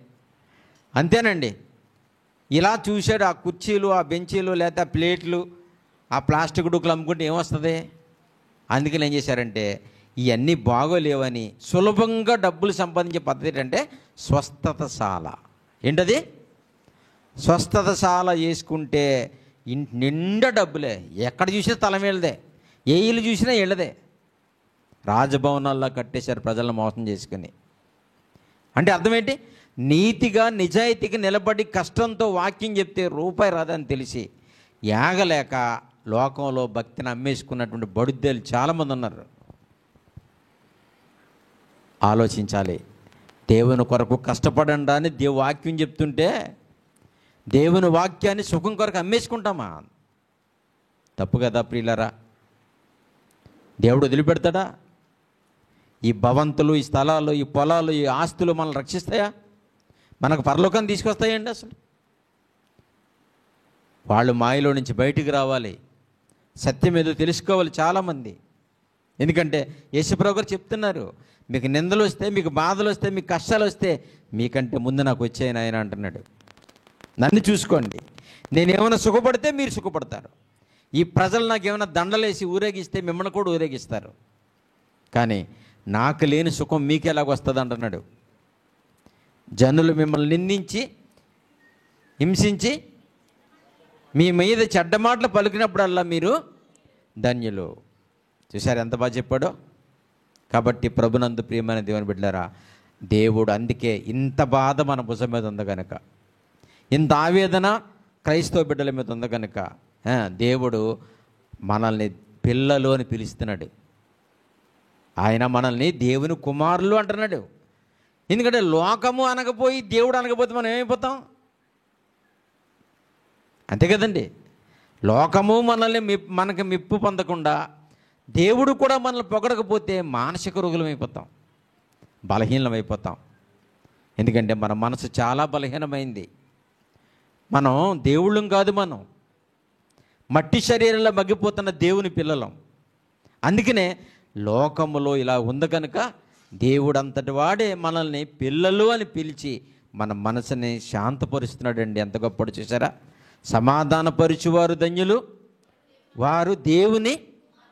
[SPEAKER 1] అంతేనండి. ఇలా చూశాడు, ఆ కుర్చీలు, ఆ బెంచీలు, లేకపోతే ఆ ప్లేట్లు, ఆ ప్లాస్టిక్ డూకులు అమ్ముకుంటే ఏమొస్తుంది? అందుకని ఏం చేశారంటే ఇవన్నీ బాగోలేవని సులభంగా డబ్బులు సంపాదించే పద్ధతి ఏంటంటే స్వస్థతశాల. ఏంటది? స్వస్థతశాల చేసుకుంటే ఇంటి నిండా డబ్బులే, ఎక్కడ చూసినా తలం వీళ్ళదే, ఏ ఇల్లు చూసినా వీళ్ళదే. రాజభవనాల్లో కట్టేశారు ప్రజలను మోసం చేసుకుని. అంటే అర్థం ఏంటి? నీతిగా నిజాయితీగా నిలబడి కష్టంతో వాక్యం చెప్తే రూపాయి రాదని తెలిసి యాగలేక లోకంలో భక్తిని అమ్మేసుకున్నటువంటి బడుద్దేలు చాలామంది ఉన్నారు. ఆలోచించాలి. దేవుని కొరకు కష్టపడండి అని వాక్యం చెప్తుంటే దేవుని వాక్యాన్ని సుఖం కొరకు అమ్మేసుకుంటామా? తప్పు కదా ప్రియులారా. దేవుడు వదిలిపెడతాడా? ఈ భవంతులు, ఈ స్థలాలు, ఈ పొలాలు, ఈ ఆస్తులు మనల్ని రక్షిస్తాయా? మనకు పరలోకాన్ని తీసుకొస్తాయండి? అసలు వాళ్ళు మాయలో నుంచి బయటికి రావాలి, సత్యం ఏదో తెలుసుకోవాలి చాలామంది. ఎందుకంటే యేసుప్రభు గారు చెప్తున్నారు, మీకు నిందలు వస్తే, మీకు బాధలు వస్తే, మీకు కష్టాలు వస్తే మీకంటే ముందు నాకు వచ్చాయని ఆయన అంటున్నాడు. నన్ను చూసుకోండి, నేనేమైనా సుఖపడితే మీరు సుఖపడతారు. ఈ ప్రజలు నాకు ఏమైనా దండలేసి ఊరేగిస్తే మిమ్మల్ని కూడా ఊరేగిస్తారు. కానీ నాకు లేని సుఖం మీకు ఎలాగొస్తుంది అంటున్నాడు. జనులు మిమ్మల్ని నిందించి హింసించి మీ మీద చెడ్డ మాటలు పలికినప్పుడల్లా మీరు ధన్యులు. చూసారు ఎంత బాగా చెప్పాడో? కాబట్టి ప్రభునందు ప్రియమైన దేవుని బిడ్డలారా, దేవుడు అందుకే ఇంత బాధ మన భుజం మీద ఉంది కనుక, ఇంత ఆవేదన క్రైస్తవ బిడ్డల మీద ఉంది కనుక దేవుడు మనల్ని పిల్లలు అని పిలుస్తున్నాడు. ఆయన మనల్ని దేవుని కుమారులు అంటున్నాడు. ఎందుకంటే లోకము అనకపోయి దేవుడు అనకపోతే మనం ఏమైపోతాం? అంతే కదండి. లోకము మనకి మెప్పు పొందకుండా దేవుడు కూడా మనల్ని పొగడకపోతే మానసిక రోగులమైపోతాం, బలహీనమైపోతాం. ఎందుకంటే మన మనసు చాలా బలహీనమైంది. మనం దేవుళ్ళం కాదు, మనం మట్టి శరీరంలో మగ్గిపోతున్న దేవుని పిల్లలం. అందుకనే లోకములో ఇలా ఉంది కనుక దేవుడు అంతటి వాడే మనల్ని పిల్లలు అని పిలిచి మన మనసుని శాంతపరుస్తున్నాడండి. ఎంత గొప్పడు చూసారా? సమాధానపరుచువారు ధన్యులు, వారు దేవుని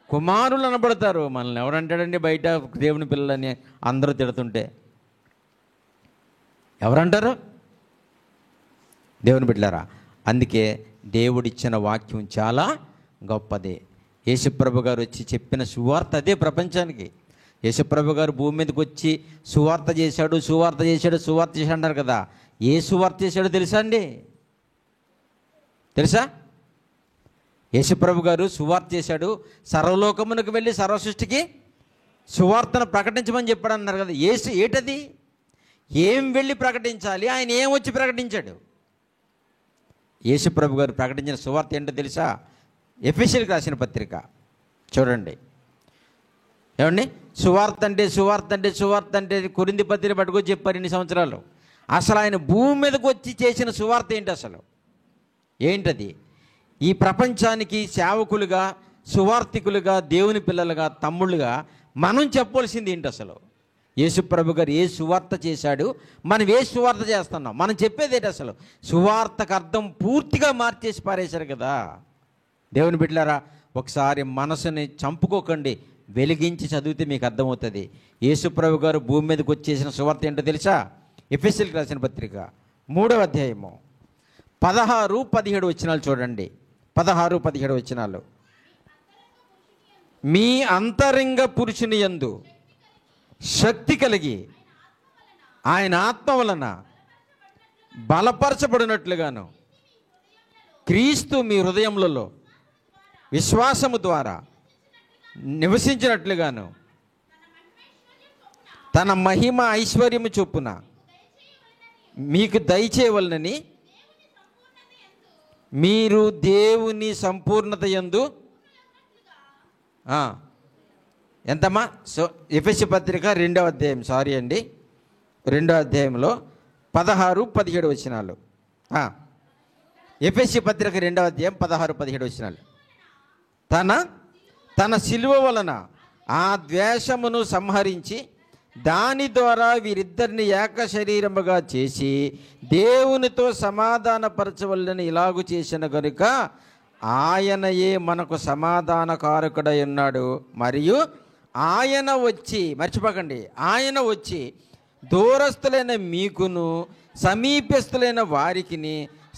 [SPEAKER 1] కుమారులు అనబడతారు. మనల్ని ఎవరంటాడండి బయట దేవుని పిల్లలని అందరూ తిడుతుంటే? ఎవరంటారు? దేవుని బిడ్డలారా, అందుకే దేవుడిచ్చిన వాక్యం చాలా గొప్పది. యేసుప్రభు గారు వచ్చి చెప్పిన సువార్త అదే ప్రపంచానికి. యేసుప్రభు గారు భూమి మీదకి వచ్చి సువార్త చేశాడు అన్నారు కదా. ఏ సువార్త చేశాడో తెలుసా అండి? తెలుసా? యేసుప్రభు గారు సువార్త చేశాడు, సర్వలోకమునకు వెళ్ళి సర్వసృష్టికి సువార్తను ప్రకటించమని చెప్పాడు అన్నారు కదా. ఏటది? ఏం వెళ్ళి ప్రకటించాలి? ఆయన ఏం వచ్చి ప్రకటించాడు? యేసుప్రభు గారు ప్రకటించిన సువార్త ఏంటో తెలుసా? ఎఫెసీయులకు రాసిన పత్రిక చూడండి. ఏమండి? సువార్త అంటే కొరింథీ పత్రిక పట్టుకొచ్చి చెప్పారు ఇన్ని సంవత్సరాలు. అసలు ఆయన భూమి మీదకి వచ్చి చేసిన సువార్త ఏంటి? అసలు ఏంటది? ఈ ప్రపంచానికి సేవకులుగా, సువార్థికులుగా, దేవుని పిల్లలుగా, తమ్ముళ్ళుగా మనం చెప్పవలసింది ఏంటి? అసలు యేసుప్రభు గారు ఏ సువార్త చేశాడు, మనం ఏ సువార్త చేస్తున్నాం? మనం చెప్పేది ఏంటి? అసలు సువార్తకు అర్థం పూర్తిగా మార్చేసి పారేశారు కదా. దేవుని బిడ్డలారా, ఒకసారి మనసుని చంపుకోకండి, వెలిగించి చదివితే మీకు అర్థమవుతుంది. యేసుప్రభు గారు భూమి మీదకి వచ్చేసిన సువార్త ఏంటో తెలుసా? ఎఫెసీయులకు రాసిన పత్రిక 3వ అధ్యాయము 16-17 వచనాలు చూడండి. 16-17 వచనాలు. మీ అంతరంగ పురుషుని యందు శక్తి కలిగి ఆయన ఆత్మ వలన బలపరచబడినట్లుగాను క్రీస్తు మీ హృదయములలో విశ్వాసము ద్వారా నివసించినట్లుగాను తన మహిమ ఐశ్వర్యము చొప్పున మీకు దయచేయవలనని మీరు దేవుని సంపూర్ణత యందు ఎంతమ్మా? ఎఫెసీ పత్రిక 2వ అధ్యాయం, 2వ అధ్యాయంలో 16-17 వచనాలు. ఎఫెసీ పత్రిక 2వ అధ్యాయం 16-17 వచనాలు. తన శిలువ వలన ఆ ద్వేషమును సంహరించి దాని ద్వారా వీరిద్దరిని ఏక శరీరముగా చేసి దేవునితో సమాధానపరచవలని ఇలాగు చేసిన కనుక ఆయనయే మనకు సమాధానకారకుడై ఉన్నాడు. మరియు ఆయన వచ్చి, మర్చిపోకండి, ఆయన వచ్చి దూరస్తులైన మీకును సమీపస్తులైన వారికిని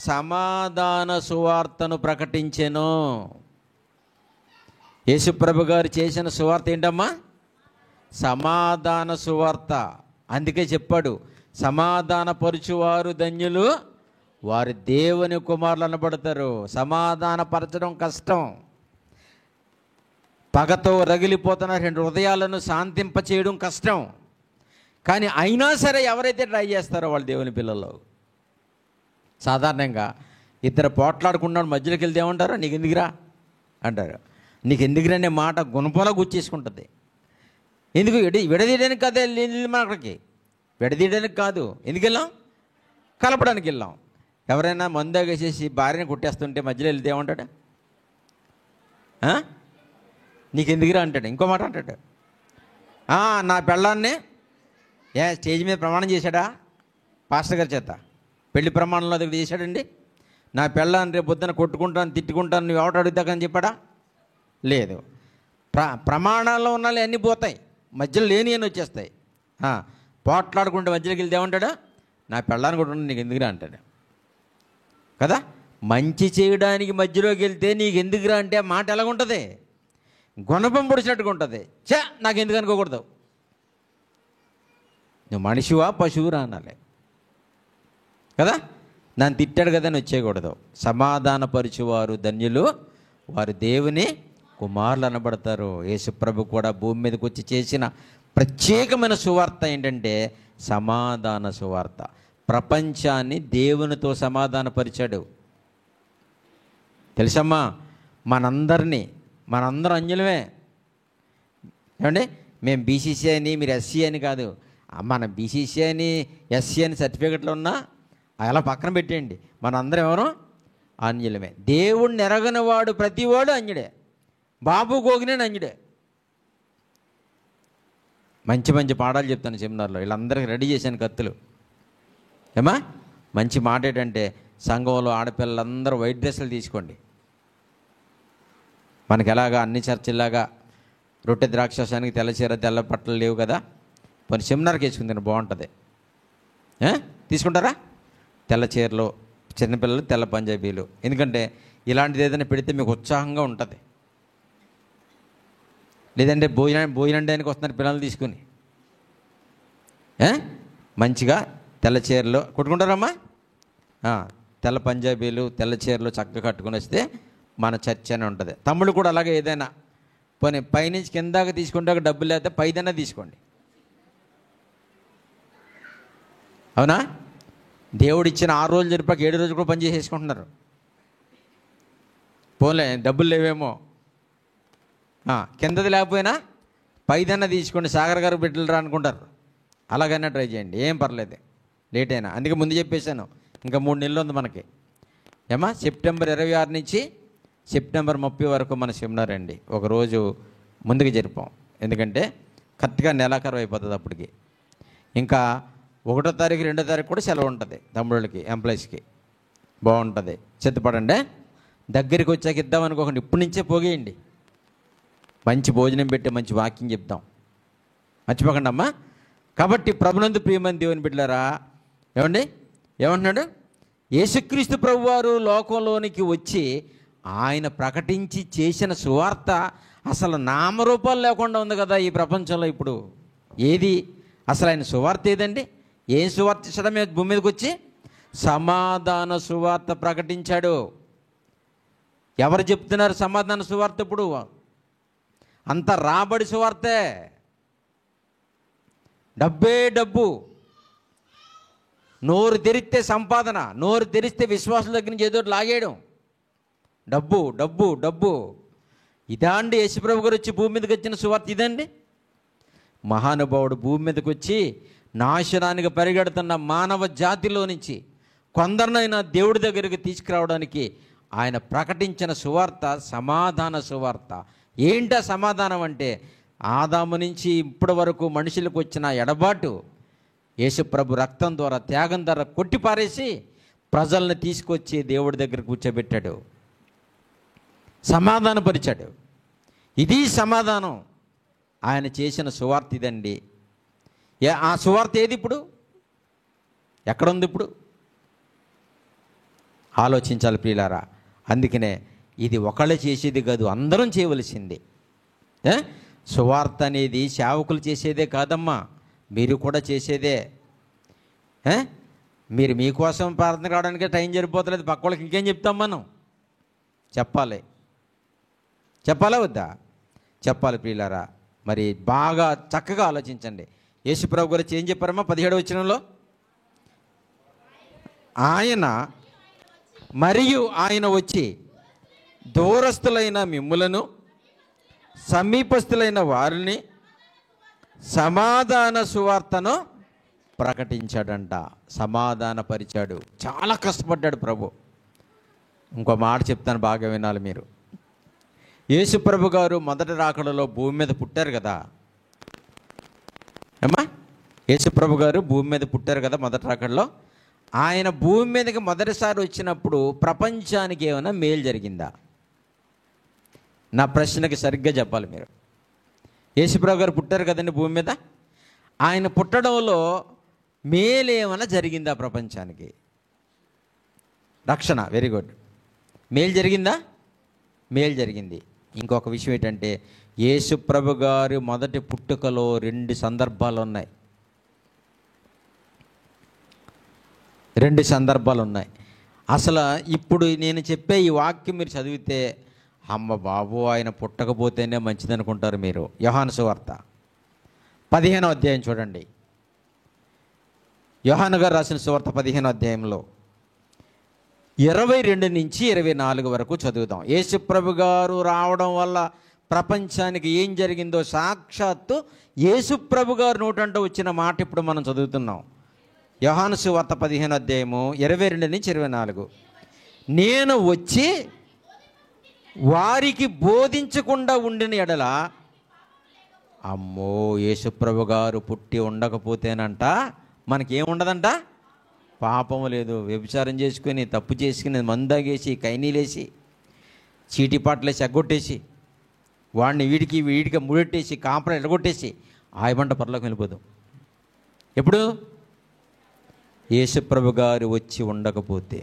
[SPEAKER 1] సమాధాన సువార్తను ప్రకటించెను. యేసుప్రభు గారు చేసిన సువార్త ఏంటమ్మా? సమాధాన సువార్త. అందుకే చెప్పాడు, సమాధానపరుచువారు ధన్యులు, వారు దేవుని కుమారులు అనబడతారు. సమాధానపరచడం కష్టం. పగతో రగిలిపోతున్న 2 హృదయాలను శాంతింప చేయడం కష్టం. కానీ అయినా సరే ఎవరైతే ట్రై చేస్తారో వాళ్ళు దేవుని పిల్లలు. సాధారణంగా ఇద్దరు పోట్లాడుకున్నాడు, మధ్యలోకి వెళ్తే ఏమంటారు? నీకు ఎందుకురా అంటారు. నీకు ఎందుకురా అనే మాట గుణపలా గుచ్చేసుకుంటుంది. ఎందుకు? విడదీయడానికి కాదు వెళ్ళిన అక్కడికి, విడదీయడానికి కాదు. ఎందుకు వెళ్ళాం? కలపడానికి వెళ్ళాం. ఎవరైనా మందాగేసేసి భార్యని కొట్టేస్తుంటే మధ్యలో వెళ్తే ఏమంటాడు? నీకు ఎందుకురా అంటాడు. ఇంకో మాట అంటాడు, నా పెళ్ళాన్నే స్టేజ్ మీద ప్రమాణం చేశాడా పాస్టర్ గారి చేత? పెళ్లి ప్రమాణంలో దగ్గర చేశాడండి. నా పెళ్ళాన్ని రేపు పొద్దున కొట్టుకుంటాను, తిట్టుకుంటాను, నువ్వు ఎవట అడుగుతాకని చెప్పాడా? లేదు. ప్రమాణాల్లో ఉన్నాళ్ళు అన్నీ పోతాయి, మధ్యలో లేని అని వచ్చేస్తాయి. పోట్లాడుకుంటే మధ్యలోకి వెళ్తే ఏమంటాడు? నా పెళ్ళాన్ని కొట్టుకుంటే నీకు ఎందుకురా అంటాడు కదా. మంచి చేయడానికి మధ్యలోకి వెళ్తే నీకు ఎందుకురా అంటే ఆ మాట ఎలాగుంటుంది? గుణపం పొడిచినట్టుగా ఉంటుంది. నాకు ఎందుకు అనుకోకూడదు. నువ్వు మనిషివా పశువురా అనాలి కదా. నన్ను తిట్టాడు కదా అని వచ్చేయకూడదు. సమాధానపరిచేవారు ధన్యులు, వారు దేవుని కుమారులు అనబడతారు. యేసుప్రభు కూడా భూమి మీదకి వచ్చి చేసిన ప్రత్యేకమైన సువార్త ఏంటంటే సమాధాన సువార్త. ప్రపంచాన్ని దేవునితో సమాధానపరిచాడు. తెలుసమ్మా, మనందరం అన్యులమే. ఏమండి, మేము బీసీసీ అని మీరు ఎస్సీ అని కాదు. మన బీసీసీ అని ఎస్సీ అని సర్టిఫికెట్లు ఉన్నా అలా పక్కన పెట్టేయండి. మనందరం ఎవరు? అన్యులమే. దేవుణ్ణి ఎరగని వాడు ప్రతివాడు అన్యుడే. బాబు గోగినేని అన్యుడే. మంచి మంచి పాఠాలు చెప్తాను సెమినార్లో. వీళ్ళందరికీ రెడీ చేశాను కత్తులు. ఏమా మంచి మాట ఏంటంటే, సంఘంలో ఆడపిల్లలందరూ వైట్ డ్రెస్సులు తీసుకోండి. మనకి ఎలాగా అన్ని చర్చిల్లాగా రొట్టె ద్రాక్షాసానికి తెల్ల చీర తెల్ల పట్టలు లేవు కదా. కొన్ని సెమినార్కి వేసుకుంది బాగుంటుంది. తీసుకుంటారా? తెల్ల చీరలు, చిన్నపిల్లలు తెల్ల పంజాబీలు. ఎందుకంటే ఇలాంటిది ఏదైనా పెడితే మీకు ఉత్సాహంగా ఉంటుంది. లేదంటే భోజనం టైంకి వస్తున్నారు పిల్లలు తీసుకుని మంచిగా తెల్ల చీరలు కొట్టుకుంటారమ్మా. తెల్ల పంజాబీలు తెల్ల చీరలు చక్కగా కట్టుకుని వస్తే మన చర్చ్ అని ఉంటుంది. తమ్ముళ్ళు కూడా అలాగే ఏదైనా పోనీ పైనుంచి కిందాక తీసుకుంటే డబ్బులు లేకపోతే పైదైనా తీసుకోండి. అవునా? దేవుడు ఇచ్చిన 6 రోజులు జరిపాక 7 రోజులు కూడా పని చేసేసుకుంటున్నారు. పోలే డబ్బులు లేవేమో, కిందది లేకపోయినా పైదన్నా తీసుకోండి, సాగర్ గారు బిడ్డలు రా అనుకుంటారు. అలాగైనా ట్రై చేయండి, ఏం పర్లేదు, లేట్ అయినా. అందుకే ముందు చెప్పేశాను, ఇంకా 3 నెలలు ఉంది మనకి. సెప్టెంబర్ 26 నుంచి సెప్టెంబర్ 30 వరకు మన సెమినార్ అండి. ఒకరోజు ముందుకు జరిపాం, ఎందుకంటే కరెక్ట్గా నెలాఖరు అయిపోతుంది. అప్పటికి ఇంకా 1వ తారీఖు 2వ తారీఖు కూడా సెలవు ఉంటుంది తమ్ముళ్ళకి, ఎంప్లాయీస్కి. బాగుంటుంది, సిద్ధపడండి. దగ్గరికి వచ్చాక ఇద్దాం అనుకోకండి, ఇప్పటి నుంచే పోగేయండి. మంచి భోజనం పెట్టి మంచి వాకింగ్ చెప్దాం, మర్చిపోకండి అమ్మా. కాబట్టి ప్రభునందు ప్రియమైన దేవుని బిడ్డలారా, ఏమంటున్నాడు? యేసుక్రీస్తు ప్రభువారు లోకంలోనికి వచ్చి ఆయన ప్రకటించి చేసిన సువార్త అసలు నామరూపాలు లేకుండా ఉంది కదా ఈ ప్రపంచంలో ఇప్పుడు. ఏది అసలు ఆయన సువార్త ఏదండి? ఏం సువార్త ఇచ్చడం? భూమి మీదకి వచ్చి సమాధాన సువార్త ప్రకటించాడు. ఎవరు చెప్తున్నారు సమాధాన సువార్త? ఇప్పుడు అంత రాబడి సువార్తే. డబ్బే డబ్బు, నోరు తెరిస్తే సంపాదన, నోరు తెరిస్తే విశ్వాసం దగ్గర నుంచి ఏదో లాగేయడం. డబ్బు డబ్బు డబ్బు. ఇదా అండి యేసుప్రభు గారు వచ్చి భూమి మీదకి వచ్చిన సువార్త? ఇదండి. మహానుభావుడు భూమి మీదకి వచ్చి నాశనానికి పరిగెడుతున్న మానవ జాతిలో నుంచి కొందరినైనా దేవుడి దగ్గరికి తీసుకురావడానికి ఆయన ప్రకటించిన సువార్త సమాధాన సువార్త. ఏంటా సమాధానం అంటే, ఆదాము నుంచి ఇప్పటి వరకు మనుషులకు వచ్చిన ఎడబాటు యేసుప్రభు రక్తం ద్వారా, త్యాగం ద్వారా కొట్టిపారేసి ప్రజల్ని తీసుకొచ్చి దేవుడి దగ్గర కూర్చోబెట్టాడు, సమాధానపరిచాడు. ఇది సమాధానం. ఆయన చేసిన సువార్త ఇదండి. ఆ సువార్త ఏది ఇప్పుడు? ఎక్కడుంది ఇప్పుడు? ఆలోచించాలి ప్రియులారా. అందుకనే ఇది ఒకళ్ళే చేసేది కాదు, అందరం చేయవలసింది. సువార్త అనేది సేవకులు చేసేదే కాదమ్మా, మీరు కూడా చేసేదే. మీరు మీకోసం ప్రార్థన కావడానికే టైం సరిపోతలేదు, పక్క వాళ్ళకి ఇంకేం చెప్తాం మనం? చెప్పాలా వద్దా? చెప్పాలి ప్రియులారా. మరి బాగా చక్కగా ఆలోచించండి. యేసుప్రభు గురించి ఏం చెప్పారమ్మా 17వ వచనంలో? ఆయన వచ్చి దూరస్తులైన మిమ్ములను, సమీపస్తులైన వారిని సమాధాన సువార్తను ప్రకటించాడంట, సమాధానపరిచాడు. చాలా కష్టపడ్డాడు ప్రభు. ఇంకో మాట చెప్తాను, బాగా వినాలి మీరు. యేసుప్రభు గారు మొదటి రాకడలో భూమి మీద పుట్టారు కదా అమ్మా. యేసుప్రభు గారు భూమి మీద పుట్టారు కదా మొదటి రాకడలో. ఆయన భూమి మీదకి మొదటిసారి వచ్చినప్పుడు ప్రపంచానికి ఏమైనా మేలు జరిగిందా? నా ప్రశ్నకి సరిగ్గా చెప్పాలి మీరు. యేసుప్రభు గారు పుట్టారు కదండి భూమి మీద. ఆయన పుట్టడంలో మేలు ఏమైనా జరిగిందా ప్రపంచానికి? రక్షణ, వెరీ గుడ్. మేలు జరిగిందా? మేలు జరిగింది. ఇంకొక విషయం ఏంటంటే, యేసుప్రభు గారు మొదటి పుట్టుకలో 2 సందర్భాలు ఉన్నాయి. 2 సందర్భాలు ఉన్నాయి. అసలు ఇప్పుడు నేను చెప్పే ఈ వాక్యం మీరు చదివితే, అమ్మ బాబు ఆయన పుట్టకపోతేనే మంచిది అనుకుంటారు మీరు. యోహాను సువార్త 15వ అధ్యాయం చూడండి. యోహాను గారు రాసిన సువార్త 15వ అధ్యాయంలో 22 నుంచి 24 వరకు చదువుదాం. యేసుప్రభు గారు రావడం వల్ల ప్రపంచానికి ఏం జరిగిందో సాక్షాత్తు యేసుప్రభు గారు నోటంటూ వచ్చిన మాట ఇప్పుడు మనం చదువుతున్నాం. యోహాను సువార్త 15వ అధ్యాయము 22 నుంచి 24. నేను వచ్చి వారికి బోధించకుండా ఉండిన ఎడల, అమ్మో యేసుప్రభు గారు పుట్టి ఉండకపోతేనంట మనకేముండదంట? పాపము లేదు. వ్యభిచారం చేసుకుని, తప్పు చేసుకుని, మందాగేసి, కైనీలేసి, చీటిపాట్లేసి ఎగ్గొట్టేసి, వాడిని వీడికి ముడెట్టేసి, కాంపర ఎడగొట్టేసి ఆయబంట పరలోకి వెళ్ళిపోదాం. ఎప్పుడు? యేసుప్రభు గారు వచ్చి ఉండకపోతే.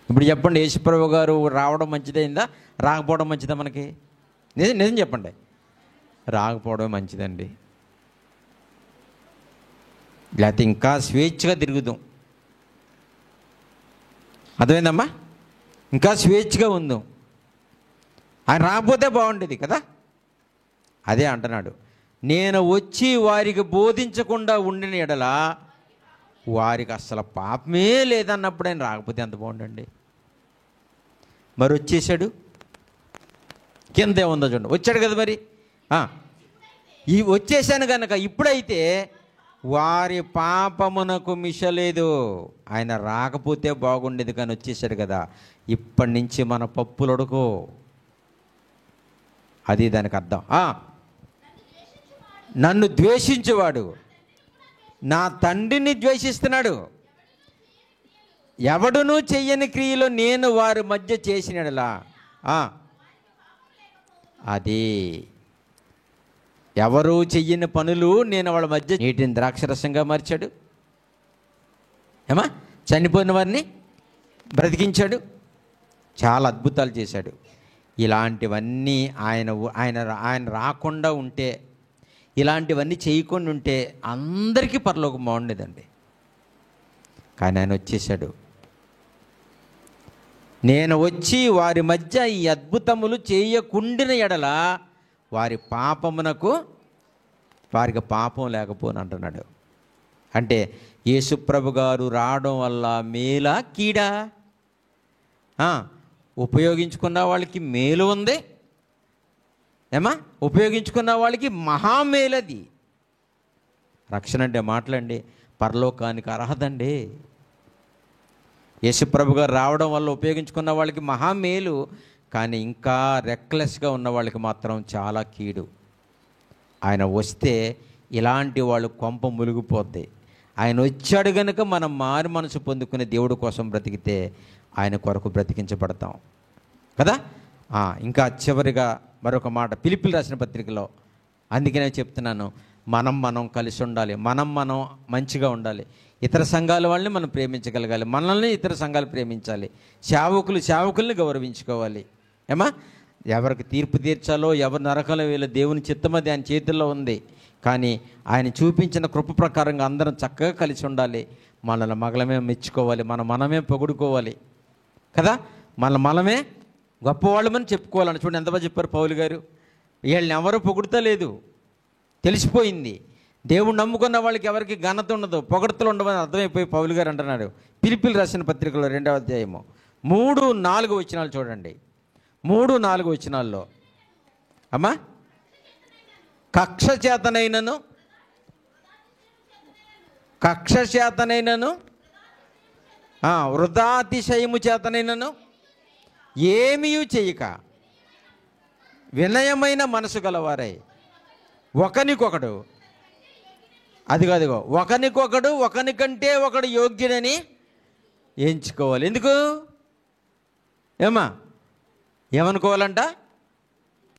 [SPEAKER 1] ఇప్పుడు చెప్పండి, యేసుప్రభు గారు రావడం మంచిదైందా, రాకపోవడం మంచిదా? మనకి నిజం చెప్పండి. రాకపోవడం మంచిదండి. లేకపోతే ఇంకా స్వేచ్ఛగా తిరుగుదాం. అర్థమైందమ్మా? ఇంకా స్వేచ్ఛగా ఉందాం. ఆయన రాకపోతే బాగుండేది కదా. అదే అంటున్నాడు, నేను వచ్చి వారికి బోధించకుండా ఉండిన ఎడల వారికి అసలు పాపమే లేదన్నప్పుడు ఆయన రాకపోతే ఎంత బాగుండండి. మరి వచ్చేసాడు, కింద ఏముందో చూడండి. వచ్చాడు కదా మరి. ఈ వచ్చేసాను కనుక ఇప్పుడైతే వారి పాపమునకు మిషలేదు. ఆయన రాకపోతే బాగుండేది కానీ వచ్చేసాడు కదా. ఇప్పటి నుంచి మన పప్పులు ఉడకో, అది దానికి అర్థం. నన్ను ద్వేషించేవాడు నా తండ్రిని ద్వేషిస్తున్నాడు. ఎవడునూ చెయ్యని క్రియలు నేను వారి మధ్య చేసినలా. అది ఎవరూ చెయ్యని పనులు నేను వాళ్ళ మధ్య నీటిని ద్రాక్షరసంగా మార్చాడు. చనిపోయిన వారిని బ్రతికించాడు. చాలా అద్భుతాలు చేశాడు. ఇలాంటివన్నీ ఆయన రాకుండా ఉంటే, ఇలాంటివన్నీ చేయకుండా ఉంటే అందరికీ పరలోకం బాగుండేదండి. కానీ ఆయన వచ్చేసాడు. నేను వచ్చి వారి మధ్య ఈ అద్భుతములు చేయకుండిన ఎడల వారికి పాపం లేకపోను అంటున్నాడు. అంటే యేసుప్రభు గారు రావడం వల్ల మేలా కీడా? ఉపయోగించుకున్న వాళ్ళకి మేలు ఉంది, ఉపయోగించుకున్న వాళ్ళకి మహామేలది. రక్షణ అంటే మాటలండి. పరలోకానికి అర్హతండి. యేసుప్రభు గారు రావడం వల్ల ఉపయోగించుకున్న వాళ్ళకి మహామేలు, కానీ ఇంకా రెక్లెస్గా ఉన్న వాళ్ళకి మాత్రం చాలా కీడు. ఆయన వస్తే ఇలాంటి వాళ్ళు కొంప మునిగిపోద్ది. ఆయన వచ్చాడు గనుక మనం మారు మనసు పొందుకునే దేవుడి కోసం బ్రతికితే ఆయన కొరకు బ్రతికించబడతాం కదా. ఇంకా చివరిగా మరొక మాట ఫిలిప్పీయులకు రాసిన పత్రికలో, అందుకే నేను చెప్తున్నాను, మనం కలిసి ఉండాలి, మనం మంచిగా ఉండాలి. ఇతర సంఘాల వాళ్ళని మనం ప్రేమించగలగాలి, మనల్ని ఇతర సంఘాలు ప్రేమించాలి. సేవకుల్ని గౌరవించుకోవాలి. ఏమా, ఎవరికి తీర్పు తీర్చాలో, ఎవరు నరకంలో వీళ్ళు దేవుని చిత్తమది ఆయన చేతుల్లో ఉంది. కానీ ఆయన చూపించిన కృప ప్రకారంగా అందరం చక్కగా కలిసి ఉండాలి. మనమే మెచ్చుకోవాలి, మనమే పొగుడుకోవాలి కదా. మనమే గొప్పవాళ్ళమని చెప్పుకోవాలని. చూడండి ఎంత బాగా చెప్పారు పౌలు గారు. వీళ్ళని ఎవరు పొగుడుతా లేదు, తెలిసిపోయింది. దేవుడు నమ్ముకున్న వాళ్ళకి ఎవరికి ఘనత ఉండదు, పొగడతలు ఉండవని అర్థమైపోయి పౌలు గారు అంటున్నాడు ఫిలిప్పీయులకు రాసిన పత్రికలో 2వ అధ్యాయము 3-4 వచనాలు చూడండి. 3-4 వచనాల్లో అమ్మా, కక్ష చేతనైనను వృధాతిశయము చేతనైనను ఏమీ చేయక వినయమైన మనసు గలవారై ఒకనికొకడు, అదిగో ఒకనికొకడు ఒకనికంటే ఒకడు యోగ్యుడని ఎంచుకోవాలి. ఎందుకు? ఏమనుకోవాలంట?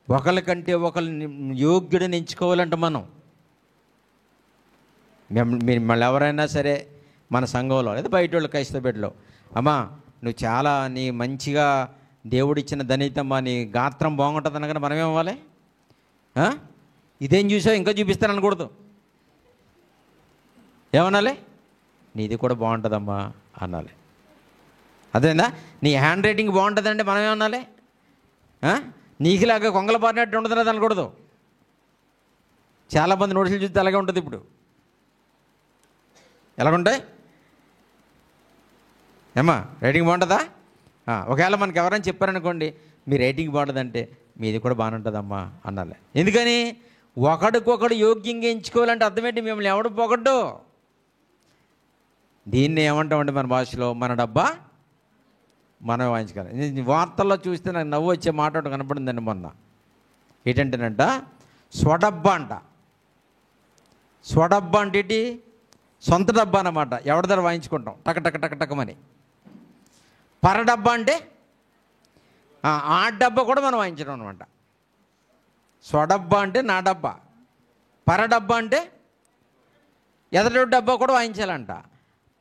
[SPEAKER 1] ఒకరికంటే ఒకరిని యోగ్యుడని ఎంచుకోవాలంట. మిమ్మల్ని ఎవరైనా సరే మన సంఘంలో లేదా బయట వాళ్ళు క్రైస్తవ బిడ్డలో, అమ్మా నువ్వు చాలా నీ మంచిగా దేవుడిచ్చిన ధనితమ్మా, నీ గాత్రం బాగుంటుంది అనగానే మనం ఏమవ్వాలి? ఇదేం చూసావు ఇంకా చూపిస్తాను అనకూడదు. ఏమనాలి? నీది కూడా బాగుంటుందమ్మా అనాలి. అదేనా? నీ హ్యాండ్ రైటింగ్ బాగుంటుందంటే మనం ఏమనాలి? నీకులాగా కొంగల పారినట్టు ఉండదు అనకూడదు. చాలామంది నోటీసులు చూస్తే అలాగే ఉంటుంది. ఇప్పుడు ఎలాగుంటాయి? రైటింగ్ బాగుంటుందా? ఒకవేళ మనకి ఎవరైనా చెప్పారనుకోండి, మీ రైటింగ్ బాగుంటుందంటే మీది కూడా బాగానే ఉంటుందమ్మా అనాలి. ఎందుకని? ఒకడికొకడు యోగ్యంగా ఎంచుకోవాలంటే అర్థమేంటి? మిమ్మల్ని ఎవడు పొగడ్డు. దీన్ని ఏమంటామంటే మన భాషలో, మన డబ్బా మనమే వాయించుకోవాలి. వార్తల్లో చూస్తే నాకు నవ్వు వచ్చే మాట ఒకటి కనపడిందండి మొన్న. ఏంటంటేనంట, స్వడబ్బా అంట. స్వడబ్బా అంటే ఏంటి? సొంత డబ్బా అన్నమాట. ఎవరి దగ్గర వాయించుకుంటాం టకమని. పరడబ్బా అంటే ఆ డబ్బా కూడా మనం వాయించడం అనమాట. స్వడబ్బా అంటే నా డబ్బా, పరడబ్బా అంటే ఎదటి డబ్బా కూడా వాయించాలంట.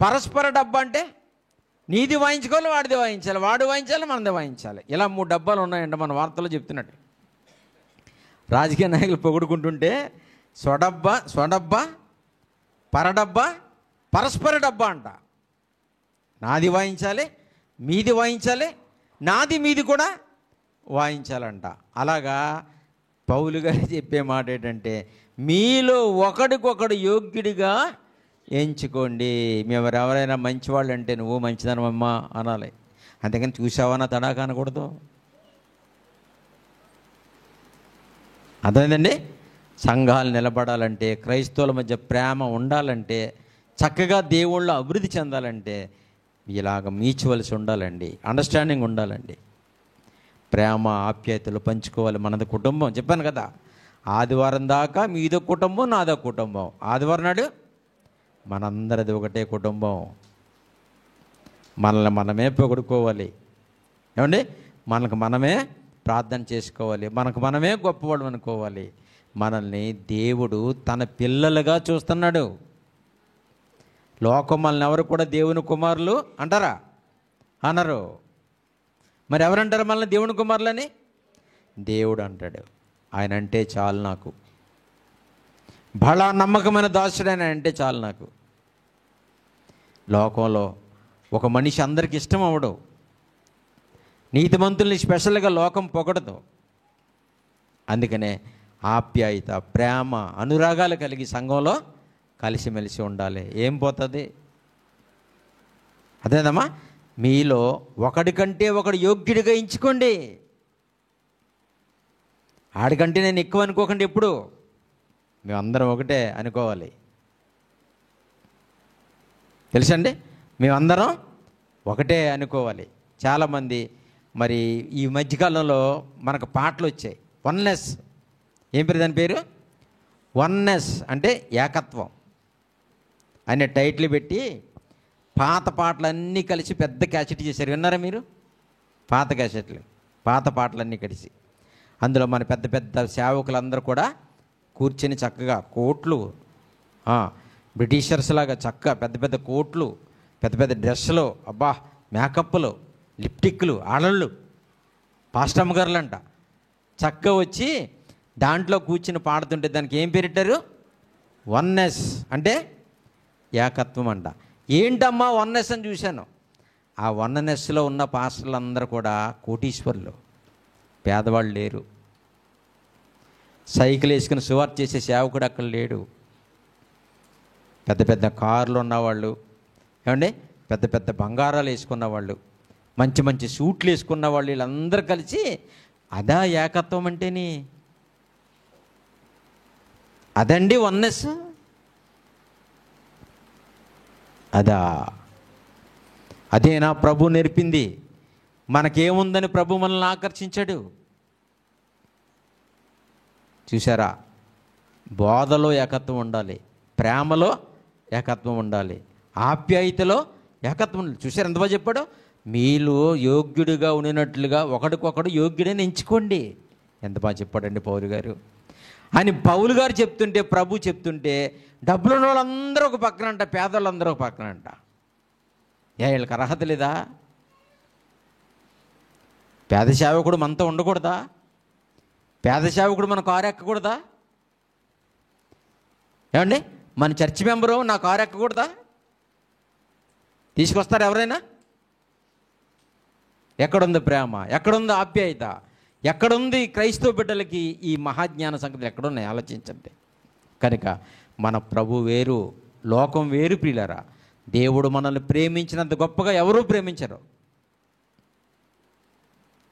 [SPEAKER 1] పరస్పర డబ్బా అంటే నీది వాయించుకోవాలి, వాడిది వాయించాలి, వాడు వాయించాలి, మనది వాయించాలి. ఇలా 3 డబ్బాలు ఉన్నాయంట మన వార్తల్లో చెప్తున్నట్టు. రాజకీయ నాయకులు పొగుడుకుంటుంటే స్వడబ్బా, పరడబ్బా, పరస్పర డబ్బా అంట. నాది వాయించాలి, మీది వాయించాలి, నాది మీది కూడా వాయించాలంట. అలాగా పౌలు గారు చెప్పే మాట ఏంటంటే, మీలో ఒకడికొకడు యోగ్యుడిగా ఎంచుకోండి. మేము ఎవరైనా మంచివాళ్ళు అంటే నువ్వు మంచిదనమ్మా అనాలి. అంతేకాని చూసావా తడాకా అనకూడదు. అర్థమైందండి? సంఘాలు నిలబడాలంటే, క్రైస్తవుల మధ్య ప్రేమ ఉండాలంటే, చక్కగా దేవుళ్ళు అభివృద్ధి చెందాలంటే ఇలాగ మీచవలసి ఉండాలండి, అండర్స్టాండింగ్ ఉండాలండి. ప్రేమ ఆప్యాయతలు పంచుకోవాలి. మనది కుటుంబం చెప్పాను కదా. ఆదివారం దాకా మీదో కుటుంబం, నాదో కుటుంబం. ఆదివారం నాడు మనందరిది ఒకటే కుటుంబం. మనల్ని మనమే పొగుడుకోవాలి. ఏమండి? మనకు మనమే ప్రార్థన చేసుకోవాలి, మనకు మనమే గొప్పవాడు అనుకోవాలి. మనల్ని దేవుడు తన పిల్లలుగా చూస్తున్నాడు. లోకం మనల్ని ఎవరు కూడా దేవుని కుమారులు అంటారా? అనరు. మరి ఎవరంటారు మనల్ని దేవుని కుమారులని? దేవుడు అంటాడు. ఆయన అంటే చాలు నాకు, బలా నమ్మకమైన దాసుడు ఆయన అంటే చాలు నాకు. లోకంలో ఒక మనిషి అందరికి ఇష్టం అవ్వడు. నీతిమంతుల్ని స్పెషల్గా లోకం పొగడదు. అందుకనే ఆప్యాయత, ప్రేమ, అనురాగాలు కలిగి సంఘంలో కలిసిమెలిసి ఉండాలి. ఏం పోతుంది? అదేనమ్మా, మీలో ఒకడికంటే ఒకడు యోగ్యుడిగా ఎంచుకోండి. ఆడికంటే నేను ఎక్కువ అనుకోకండి. ఎప్పుడు మేమందరం ఒకటే అనుకోవాలి. తెలుసండి, మేమందరం ఒకటే అనుకోవాలి. చాలామంది మరి ఈ మధ్యకాలంలో మనకు పాటలు వచ్చాయి, వన్నెస్. ఏం పేరు దాని పేరు? వన్నెస్ అంటే ఏకత్వం అనే టైటిల్ పెట్టి పాత పాటలన్నీ కలిసి పెద్ద క్యాసెట్ చేశారు. విన్నారా మీరు? పాత క్యాసెట్లు, పాత పాటలన్నీ కలిసి అందులో మన పెద్ద పెద్ద సేవకులందరూ కూడా కూర్చొని చక్కగా కోట్లు, బ్రిటిషర్స్ లాగా చక్కగా పెద్ద పెద్ద కోట్లు, పెద్ద పెద్ద డ్రెస్సులు, అబ్బా మేకప్లు, లిప్టిక్లు, ఆడళ్ళు, పాస్టమ్మ గారులంట చక్కగా వచ్చి దాంట్లో కూర్చుని పాడుతుంటే దానికి ఏం పేరిట్టారు? వన్నెస్ అంటే ఏకత్వం అంట. ఏంటమ్మా వన్నెస్ అని చూశాను. ఆ వన్నెస్లో ఉన్న పాస్టర్లు అందరూ కూడా కోటీశ్వరులు, పేదవాళ్ళు లేరు. సైకిల్ వేసుకుని సువార్త చేసే సేవకుడు అక్కడ లేడు. పెద్ద పెద్ద కార్లు ఉన్నవాళ్ళు, ఏమండి, పెద్ద పెద్ద బంగారాలు వేసుకున్న వాళ్ళు, మంచి మంచి సూట్లు వేసుకున్న వాళ్ళు, వీళ్ళందరూ కలిసి అదా ఏకత్వం అంటేని? అదండి వన్నెస్. అదేనా ప్రభు నేర్పింది? మనకేముందని ప్రభు మనల్ని ఆకర్షించాడు. చూసారా? బోధలో ఏకత్వం ఉండాలి, ప్రేమలో ఏకత్వం ఉండాలి, ఆప్యాయతలో ఏకత్వం ఉండాలి. చూసారు ఎంత బాగా చెప్పాడు? మీలో యోగ్యుడిగా ఉండినట్లుగా ఒకడికొకడు యోగ్యుడని ఎంచుకోండి. ఎంత బాగా చెప్పాడండి పౌలు గారు. అని పౌలు గారు చెప్తుంటే, ప్రభు చెప్తుంటే, డబ్బులు ఉన్న వాళ్ళందరూ ఒక పక్కన అంట, పేదవాళ్ళందరూ ఒక పక్కన అంట. వీళ్ళకి అర్హత లేదా? పేద సేవకుడు మనతో ఉండకూడదా? పేద సేవకుడు మన కారు ఎక్కకూడదా? ఏమండి, మన చర్చ్ మెంబరు నా కారు ఎక్కకూడదా? తీసుకొస్తారు ఎవరైనా? ఎక్కడుంది ప్రేమ? ఎక్కడుంది ఆప్యాయత? ఎక్కడుంది క్రైస్తవ బిడ్డలకి ఈ మహాజ్ఞాన సంగతులు ఎక్కడున్నాయి? ఆలోచించండి. కనుక మన ప్రభు వేరు, లోకం వేరు. ప్రియులారా, దేవుడు మనల్ని ప్రేమించినంత గొప్పగా ఎవరూ ప్రేమించరు.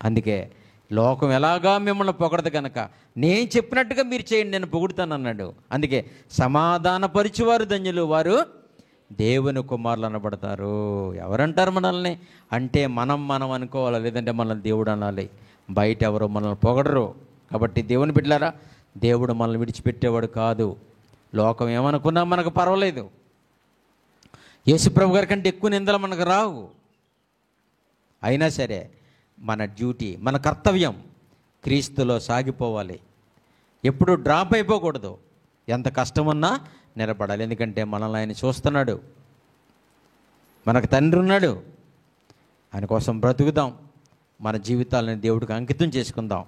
[SPEAKER 1] అందుకే లోకం ఎలాగా మిమ్మల్ని పొగడదు కనుక నేను చెప్పినట్టుగా మీరు చేయండి, నేను పొగుడుతాను అన్నాడు. అందుకే సమాధానపరిచేవారు ధన్యులు, వారు దేవుని కుమారులు అనబడతారు. ఎవరంటారు మనల్ని అంటే? మనం అనుకోవాలి, లేదంటే మనల్ని దేవుడు అనాలి. బయట ఎవరో మనల్ని పొగడరు. కాబట్టి దేవుని బిడ్డలారా, దేవుడు మనల్ని విడిచిపెట్టేవాడు కాదు. లోకం ఏమనుకున్నా మనకు పర్వాలేదు. యేసుప్రభు గారి కంటే ఎక్కువ నిందలు మనకు రావు. అయినా సరే మన డ్యూటీ, మన కర్తవ్యం క్రీస్తులో సాగిపోవాలి. ఎప్పుడు డ్రాప్ అయిపోకూడదు. ఎంత కష్టమున్నా నిలబడాలి. ఎందుకంటే మనల్ని ఆయన చూస్తున్నాడు, మనకు తండ్రి ఉన్నాడు. ఆయన కోసం బ్రతుకుదాం. మన జీవితాలను దేవుడికి అంకితం చేసుకుందాం.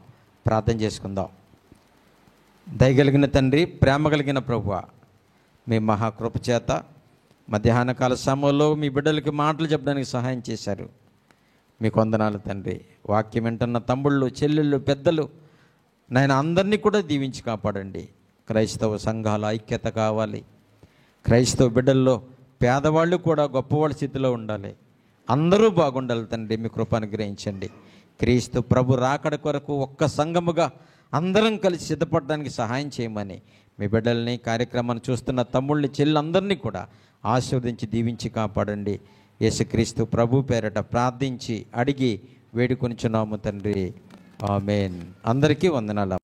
[SPEAKER 1] ప్రార్థన చేసుకుందాం. దయగలిగిన తండ్రి, ప్రేమ కలిగిన ప్రభువా, మీ మహాకృప చేత మధ్యాహ్న కాల సమయంలో మీ బిడ్డలకి మాటలు చెప్పడానికి సహాయం చేశారు. మీకు వందనాలు తండ్రి. వాక్యం వింటున్న తమ్ముళ్ళు, చెల్లెళ్ళు, పెద్దలు నాయన అందరినీ కూడా దీవించి కాపాడండి. క్రైస్తవ సంఘాల ఐక్యత కావాలి. క్రైస్తవ బిడ్డల్లో పేదవాళ్ళు కూడా గొప్పవాళ్ళ స్థితిలో ఉండాలి. అందరూ బాగుండాలి తండ్రి. మీ కృప అనుగ్రహించండి. క్రీస్తు ప్రభు రాకడ కొరకు ఒక్క సంఘముగా అందరం కలిసి సిద్ధపడడానికి సహాయం చేయమని మీ బిడ్డల్ని, కార్యక్రమాన్ని చూస్తున్న తమ్ముళ్ళని, చెల్లందరినీ కూడా ఆశీర్వదించి దీవించి కాపాడండి. యేసుక్రీస్తు ప్రభు పేరట ప్రార్థించి అడిగి వేడుకొనిచున్నాము తండ్రి. ఆమేన్. అందరికీ వందనాలు.